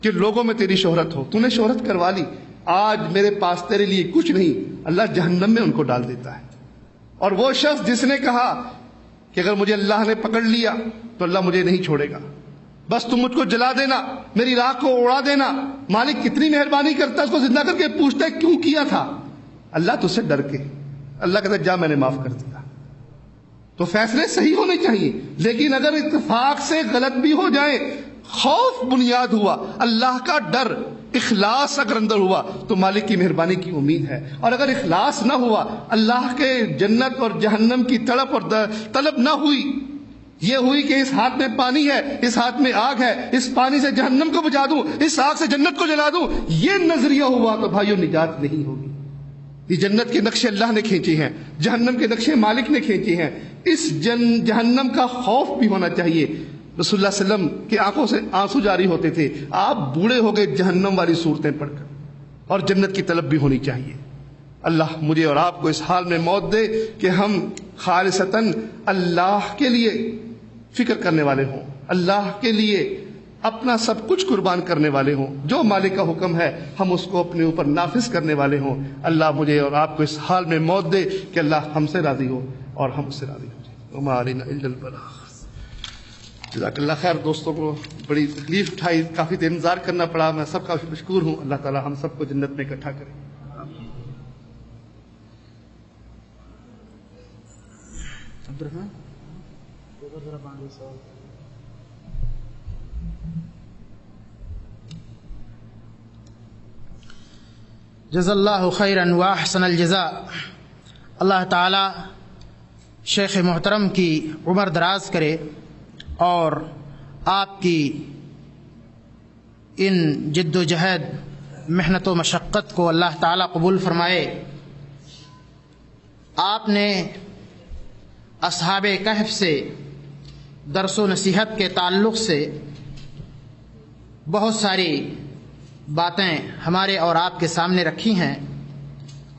کہ لوگوں میں تیری شہرت ہو, تو نے شہرت کروا لی, آج میرے پاس تیرے لیے کچھ نہیں. اللہ جہنم میں ان کو ڈال دیتا ہے. اور وہ شخص جس نے کہا کہ اگر مجھے اللہ نے پکڑ لیا تو اللہ مجھے نہیں چھوڑے گا, بس تم مجھ کو جلا دینا, میری راکھ کو اڑا دینا. مالک کتنی مہربانی کرتا ہے, اس کو زندہ کر کے پوچھتا ہے کیوں کیا تھا؟ اللہ تجھ سے ڈر کے. اللہ کہتا ہے جا میں نے معاف کر دیا. تو فیصلے صحیح ہونے چاہیے, لیکن اگر اتفاق سے غلط بھی ہو جائے, خوف بنیاد ہوا, اللہ کا ڈر, اخلاص اگر اندر ہوا تو مالک کی مہربانی کی امید ہے. اور اگر اخلاص نہ ہوا, اللہ کے جنت اور جہنم کی تڑپ اور طلب نہ ہوئی, یہ ہوئی کہ اس ہاتھ میں پانی ہے, اس ہاتھ میں آگ ہے, اس پانی سے جہنم کو بجھا دوں, اس آگ سے جنت کو جلا دوں, یہ نظریہ ہوا تو بھائیو نجات نہیں ہوگی. یہ جنت کے نقشے اللہ نے کھینچے ہیں, جہنم کے نقشے مالک نے کھینچے ہیں. اس جہنم کا خوف بھی ہونا چاہیے. رسول اللہ صلی اللہ علیہ وسلم کی آنکھوں سے آنسو جاری ہوتے تھے. آپ بوڑھے ہو گئے جہنم والی صورتیں پڑھ کر, اور جنت کی طلب بھی ہونی چاہیے. اللہ مجھے اور آپ کو اس حال میں موت دے کہ ہم خالصتاً اللہ کے لیے فکر کرنے والے ہوں, اللہ کے لیے اپنا سب کچھ قربان کرنے والے ہوں، جو مالک کا حکم ہے ہم اس کو اپنے اوپر نافذ کرنے والے ہوں۔ اللہ مجھے اور آپ کو اس حال میں موت دے کہ اللہ ہم سے راضی ہو اور ہم اس سے راضی ہو جائیں۔ وما علینا الا البلاغ۔ جزاک اللہ خیر۔ دوستوں کو بڑی تکلیف اٹھائی، کافی دیر انتظار کرنا پڑا، میں سب کا مشکور ہوں۔ اللہ تعالی ہم سب کو جنت میں اکٹھا کرے۔ جزا اللہ خیرا واحسن الجزاء۔ اللہ تعالی شیخ محترم کی عمر دراز کرے اور آپ کی ان جد و جہد، محنت و مشقت کو اللہ تعالی قبول فرمائے۔ آپ نے اصحاب کہف سے درس و نصیحت کے تعلق سے بہت ساری باتیں ہمارے اور آپ کے سامنے رکھی ہیں۔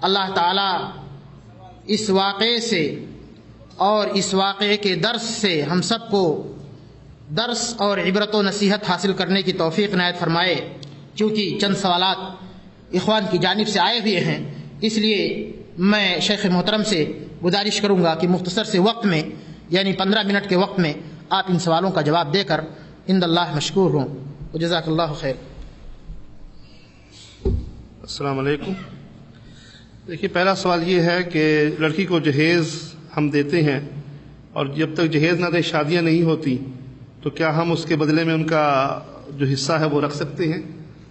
اللہ تعالیٰ اس واقعے سے اور اس واقعے کے درس سے ہم سب کو درس اور عبرت و نصیحت حاصل کرنے کی توفیق عنایت فرمائے۔ کیونکہ چند سوالات اخوان کی جانب سے آئے ہوئے ہیں، اس لیے میں شیخ محترم سے گزارش کروں گا کہ مختصر سے وقت میں، یعنی 15 منٹ کے وقت میں آپ ان سوالوں کا جواب دے کر عند اللہ مشکور ہوں۔ وجزاک اللہ خیر۔ السلام علیکم۔ دیکھیے، پہلا سوال یہ ہے کہ لڑکی کو جہیز ہم دیتے ہیں اور جب تک جہیز نہ دے شادیاں نہیں ہوتی، تو کیا ہم اس کے بدلے میں ان کا جو حصہ ہے وہ رکھ سکتے ہیں؟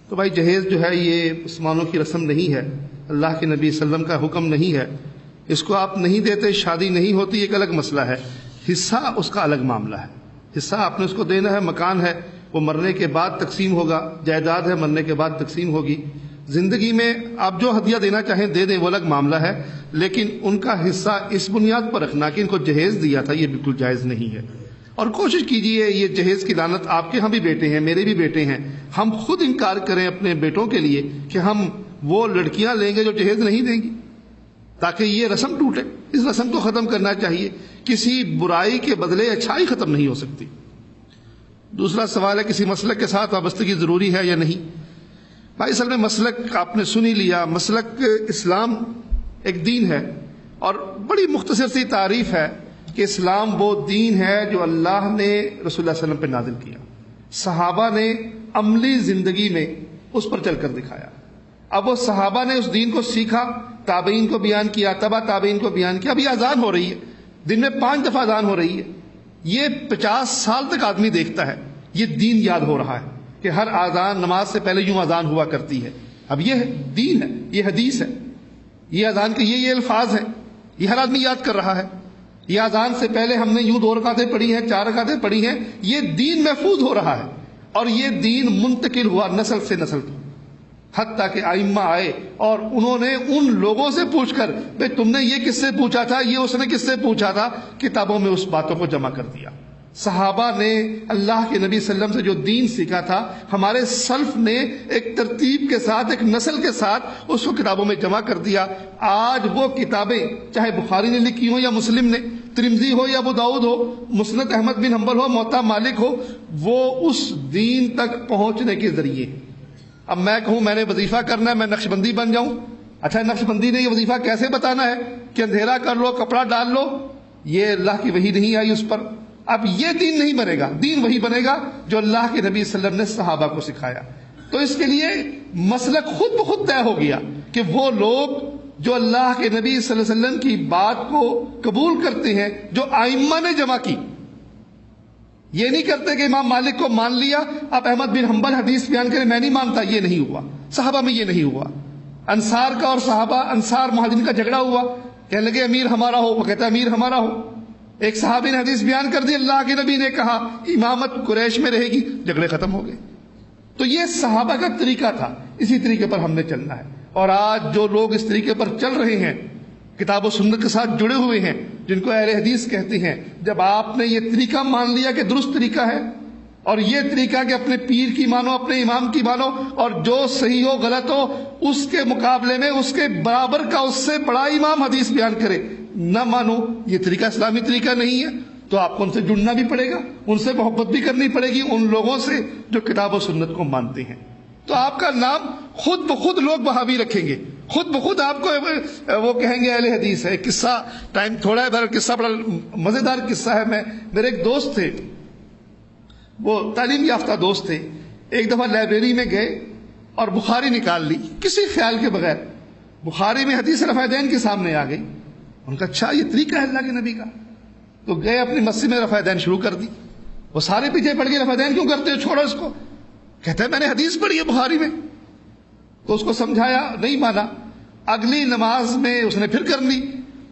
تو بھائی، جہیز جو ہے یہ مسلمانوں کی رسم نہیں ہے، اللہ کے نبی صلی اللہ علیہ وسلم کا حکم نہیں ہے۔ اس کو آپ نہیں دیتے، شادی نہیں ہوتی، ایک الگ مسئلہ ہے۔ حصہ اس کا الگ معاملہ ہے۔ حصہ آپ نے اس کو دینا ہے۔ مکان ہے، وہ مرنے کے بعد تقسیم ہوگا، جائیداد ہے، مرنے کے بعد تقسیم ہوگی۔ زندگی میں آپ جو ہدیہ دینا چاہیں دے دیں، وہ الگ معاملہ ہے، لیکن ان کا حصہ اس بنیاد پر رکھنا کہ ان کو جہیز دیا تھا، یہ بالکل جائز نہیں ہے۔ اور کوشش کیجئے، یہ جہیز کی لعنت آپ کے ہاں بھی بیٹے ہیں، میرے بھی بیٹے ہیں، ہم خود انکار کریں اپنے بیٹوں کے لیے کہ ہم وہ لڑکیاں لیں گے جو جہیز نہیں دیں گی، تاکہ یہ رسم ٹوٹے۔ اس رسم کو ختم کرنا چاہیے۔ کسی برائی کے بدلے اچھائی ختم نہیں ہو سکتی۔ دوسرا سوال ہے، کسی مسلک کے ساتھ وابستگی ضروری ہے یا نہیں؟ بھائی، اصل میں مسلک آپ نے سن ہی لیا۔ مسلک اسلام ایک دین ہے، اور بڑی مختصر سی تعریف ہے کہ اسلام وہ دین ہے جو اللہ نے رسول اللہ صلی اللہ علیہ وسلم پہ نازل کیا، صحابہ نے عملی زندگی میں اس پر چل کر دکھایا۔ اب وہ صحابہ نے اس دین کو سیکھا، تابعین کو بیان کیا، تبع تابعین کو بیان کیا۔ اب یہ اذان ہو رہی ہے، دن میں 5 دفعہ اذان ہو رہی ہے، یہ 50 سال تک آدمی دیکھتا ہے، یہ دین یاد ہو رہا ہے کہ ہر اذان نماز سے پہلے یوں اذان ہوا کرتی ہے۔ اب یہ دین ہے، یہ حدیث ہے، یہ اذان کے یہ الفاظ ہیں، یہ ہر آدمی یاد کر رہا ہے۔ یہ اذان سے پہلے ہم نے یوں 2 رکعتیں پڑھی ہیں، 4 رکعتیں پڑھی ہیں، یہ دین محفوظ ہو رہا ہے، اور یہ دین منتقل ہوا نسل سے نسل تک، حتیٰ کہ ائمہ آئے اور انہوں نے ان لوگوں سے پوچھ کر، بھئی تم نے یہ کس سے پوچھا تھا، یہ اس نے کس سے پوچھا تھا، کتابوں میں اس باتوں کو جمع کر دیا۔ صحابہ نے اللہ کے نبی صلی اللہ علیہ وسلم سے جو دین سیکھا تھا، ہمارے سلف نے ایک ترتیب کے ساتھ، ایک نسل کے ساتھ اس کو کتابوں میں جمع کر دیا۔ آج وہ کتابیں چاہے بخاری نے لکھی ہوں یا مسلم نے، ترمذی ہو یا ابو داؤد ہو، مسند احمد بن حنبل ہو، موطا مالک ہو، وہ اس دین تک پہنچنے کے ذریعے۔ اب میں کہوں میں نے وظیفہ کرنا ہے، میں نقش بندی بن جاؤں، اچھا نقش بندی نے یہ وظیفہ کیسے بتانا ہے کہ اندھیرا کر لو، کپڑا ڈال لو، یہ اللہ کی وحی نہیں آئی اس پر۔ اب یہ دین نہیں بنے گا، دین وہی بنے گا جو اللہ کے نبی صلی اللہ علیہ وسلم نے صحابہ کو سکھایا۔ تو اس کے لیے مسلک خود بخود طے ہو گیا کہ وہ لوگ جو اللہ کے نبی صلی اللہ علیہ وسلم کی بات کو قبول کرتے ہیں، جو ائمہ نے جمع کی، یہ نہیں کرتے کہ امام مالک کو مان لیا، اب احمد بن حنبل حدیث بیان کرے میں نہیں مانتا، یہ نہیں ہوا۔ صحابہ میں یہ نہیں ہوا۔ انصار کا اور صحابہ انصار مہاجرین کا جھگڑا ہوا، کہنے لگے امیر ہمارا ہو، وہ کہتا امیر ہمارا ہو۔ ایک صحابی نے حدیث بیان کر دی، اللہ کے نبی نے کہا امامت قریش میں رہے گی، جھگڑے ختم ہو گئے۔ تو یہ صحابہ کا طریقہ تھا، اسی طریقے پر ہم نے چلنا ہے۔ اور آج جو لوگ اس طریقے پر چل رہے ہیں، کتاب و سنت کے ساتھ جڑے ہوئے ہیں، جن کو اہل حدیث کہتے ہیں، جب آپ نے یہ طریقہ مان لیا کہ درست طریقہ ہے، اور یہ طریقہ کہ اپنے پیر کی مانو، اپنے امام کی مانو، اور جو صحیح ہو غلط ہو اس کے مقابلے میں اس کے برابر کا، اس سے بڑا امام حدیث بیان کرے، نہ مانو، یہ طریقہ اسلامی طریقہ نہیں ہے۔ تو آپ کو ان سے جڑنا بھی پڑے گا، ان سے محبت بھی کرنی پڑے گی، ان لوگوں سے جو کتاب و سنت کو مانتے ہیں. تو آپ کا نام خود بخود لوگ وہابی رکھیں گے، خود بخود آپ کو وہ کہیں گے اہل حدیث ہے. قصہ، ٹائم تھوڑا ہے، بہر قصہ بڑا مزیدار قصہ ہے. میرے ایک دوست تھے، وہ تعلیم یافتہ دوست تھے. ایک دفعہ لائبریری میں گئے اور بخاری نکال لی کسی خیال کے بغیر. بخاری میں حدیث رفع دین کے سامنے آ گئی. ان کا اچھا یہ طریقہ ہے اللہ کے نبی کا. تو گئے اپنی مسجد میں رفع دین شروع کر دی. وہ سارے پیچھے پڑ گئے، رفع دین کیوں کرتے ہو، چھوڑو اس کو. کہتے ہیں میں نے حدیث پڑھی ہے بخاری میں. تو اس کو سمجھایا، نہیں مانا. اگلی نماز میں اس نے پھر کر لی.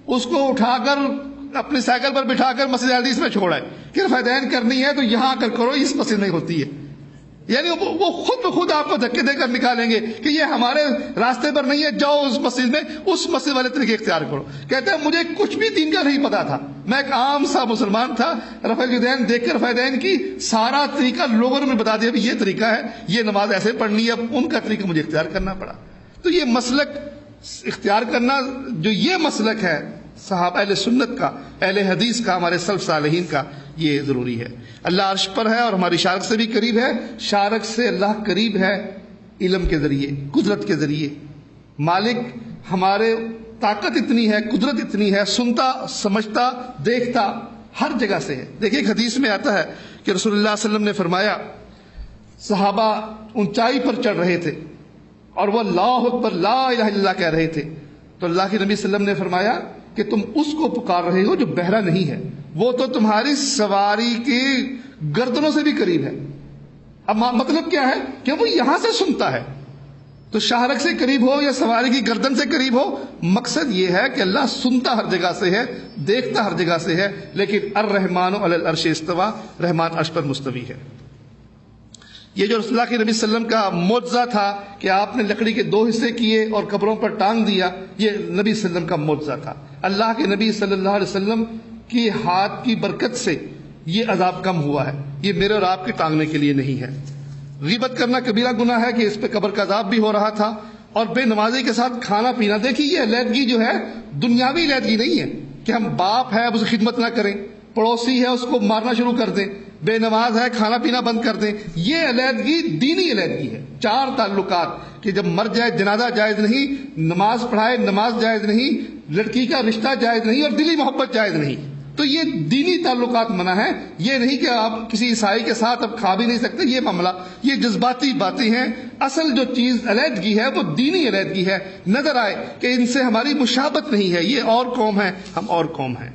اس کو اٹھا کر اپنی سائیکل پر بٹھا کر مسجد حدیث میں چھوڑا ہے کہ رفع دین کرنی ہے تو یہاں آ کر کرو، اس مسجد میں ہوتی ہے. یعنی وہ خود بخود آپ کو دھکے دے کر نکالیں گے کہ یہ ہمارے راستے پر نہیں ہے، جاؤ اس مسجد میں، اس مسجد والے طریقے اختیار کرو. کہتے ہیں مجھے کچھ بھی دین کا نہیں پتا تھا، میں ایک عام سا مسلمان تھا. رفع دین دیکھ کر رفع دین کی سارا طریقہ لوگوں نے مجھے بتا دیا یہ طریقہ ہے، یہ نماز ایسے پڑھنی ہے. اب ان کا طریقہ مجھے اختیار کرنا پڑا. تو یہ مسلک اختیار کرنا، جو یہ مسلک ہے صحابہ اہل سنت کا، اہل حدیث کا، ہمارے سلف صالحین کا، یہ ضروری ہے. اللہ عرش پر ہے اور ہماری شارک سے بھی قریب ہے. شارک سے اللہ قریب ہے علم کے ذریعے، قدرت کے ذریعے. مالک ہمارے طاقت اتنی ہے، قدرت اتنی ہے، سنتا سمجھتا دیکھتا ہر جگہ سے ہے. دیکھیے ایک حدیث میں آتا ہے کہ رسول اللہ صلی اللہ علیہ وسلم نے فرمایا، صحابہ اونچائی پر چڑھ رہے تھے اور وہ اللہ اکبر لا الہ الا اللہ کہہ رہے تھے. تو اللہ کے نبی صلی اللہ علیہ وسلم نے فرمایا کہ تم اس کو پکار رہے ہو جو بہرا نہیں ہے، وہ تو تمہاری سواری کی گردنوں سے بھی قریب ہے. اب مطلب کیا ہے کہ وہ یہاں سے سنتا ہے. تو شاہرک سے قریب ہو یا سواری کی گردن سے قریب ہو، مقصد یہ ہے کہ اللہ سنتا ہر جگہ سے ہے، دیکھتا ہر جگہ سے ہے. لیکن الرحمن علی العرش استویٰ، رحمان عرش پر مستوی ہے. یہ جو رسول اللہ کے نبی صلی اللہ علیہ وسلم کا معجزہ تھا کہ آپ نے لکڑی کے 2 حصے کیے اور قبروں پر ٹانگ دیا، یہ نبی صلی اللہ علیہ وسلم کا معجزہ تھا. اللہ کے نبی صلی اللہ علیہ وسلم کی ہاتھ کی برکت سے یہ عذاب کم ہوا ہے. یہ میرے اور آپ کے ٹانگنے کے لیے نہیں ہے. غیبت کرنا کبیرہ گناہ ہے کہ اس پہ قبر کا عذاب بھی ہو رہا تھا. اور بے نمازی کے ساتھ کھانا پینا، دیکھیے یہ علیحدگی جو ہے دنیاوی علیحدگی نہیں ہے کہ ہم باپ ہے اب اسے خدمت نہ کریں، پڑوسی ہے اس کو مارنا شروع کر دیں، بے نماز ہے کھانا پینا بند کر دیں. یہ علیحدگی دینی علیحدگی ہے. 4 تعلقات کہ جب مر جائے جنازہ جائز نہیں، نماز پڑھائے نماز جائز نہیں، لڑکی کا رشتہ جائز نہیں، اور دلی محبت جائز نہیں. تو یہ دینی تعلقات منع ہے. یہ نہیں کہ آپ کسی عیسائی کے ساتھ اب کھا بھی نہیں سکتے، یہ معاملہ، یہ جذباتی باتیں ہیں. اصل جو چیز علیحدگی ہے وہ دینی علیحدگی ہے. نظر آئے کہ ان سے ہماری مشابہت نہیں ہے، یہ اور قوم ہے ہم اور قوم ہیں.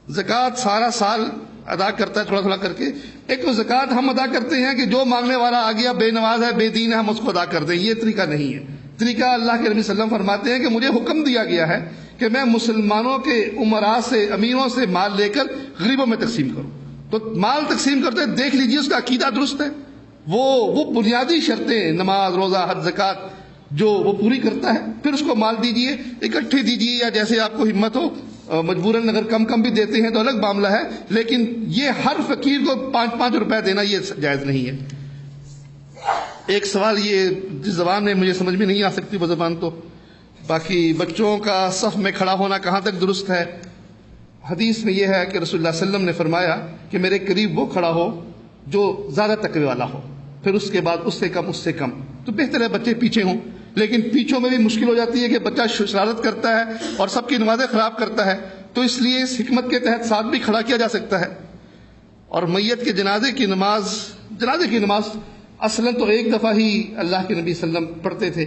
زکوٰۃ سارا سال ادا کرتا ہے تھوڑا تھوڑا کر کے. ایک تو زکوٰۃ ہم ادا کرتے ہیں کہ جو مانگنے والا آ گیا بے نماز ہے بے دین ہے ہم اس کو ادا کر دیں. یہ طریقہ نہیں ہے. طریقہ اللہ کے نبی صلی اللہ علیہ وسلم فرماتے ہیں کہ مجھے حکم دیا گیا ہے کہ میں مسلمانوں کے امراء سے، امیروں سے مال لے کر غریبوں میں تقسیم کروں. تو مال تقسیم کرتے دیکھ لیجیے اس کا عقیدہ درست ہے، وہ بنیادی شرطیں نماز روزہ حج زکوٰۃ جو وہ پوری کرتا ہے، پھر اس کو مال دیجیے، اکٹھے دیجیے یا جیسے آپ کو ہمت ہو. مجبوراً اگر کم بھی دیتے ہیں تو الگ معاملہ ہے، لیکن یہ ہر فقیر کو 5 روپے دینا یہ جائز نہیں ہے. ایک سوال یہ جس زبان میں مجھے سمجھ میں نہیں آ سکتی وہ زبان، تو باقی بچوں کا صف میں کھڑا ہونا کہاں تک درست ہے. حدیث میں یہ ہے کہ رسول اللہ صلی اللہ علیہ وسلم نے فرمایا کہ میرے قریب وہ کھڑا ہو جو زیادہ تقوی والا ہو، پھر اس کے بعد اس سے کم. تو بہتر ہے بچے پیچھے ہوں، لیکن پیچھوں میں بھی مشکل ہو جاتی ہے کہ بچہ شرارت کرتا ہے اور سب کی نمازیں خراب کرتا ہے. تو اس لیے اس حکمت کے تحت ساتھ بھی کھڑا کیا جا سکتا ہے. اور میت کے جنازے کی نماز اصلاً تو ایک دفعہ ہی اللہ کے نبی صلی اللہ علیہ وسلم پڑھتے تھے.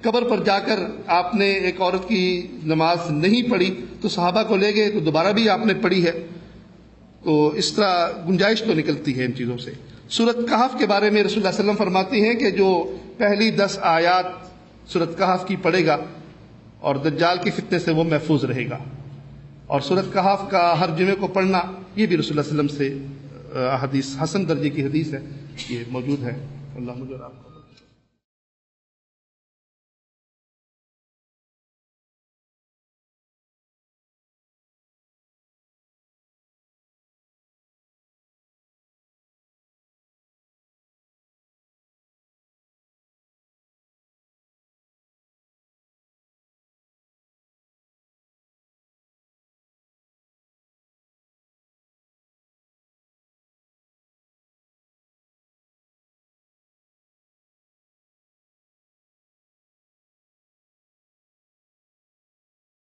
قبر پر جا کر آپ نے ایک عورت کی نماز نہیں پڑھی تو صحابہ کو لے گئے تو دوبارہ بھی آپ نے پڑھی ہے. تو اس طرح گنجائش تو نکلتی ہے ان چیزوں سے. سورۃ کہف کے بارے میں رسول اللہ صلی اللہ علیہ وسلم فرماتی ہیں کہ جو پہلی 10 آیات سورۃ کہف کی پڑھے گا اور دجال کی فتنے سے وہ محفوظ رہے گا. اور سورۃ کہف کا ہر جمعے کو پڑھنا یہ بھی رسول اللہ صلی اللہ علیہ وسلم سے حدیث حسن درجے کی حدیث ہے، یہ موجود ہے. اللہ مجھے اور آپ کو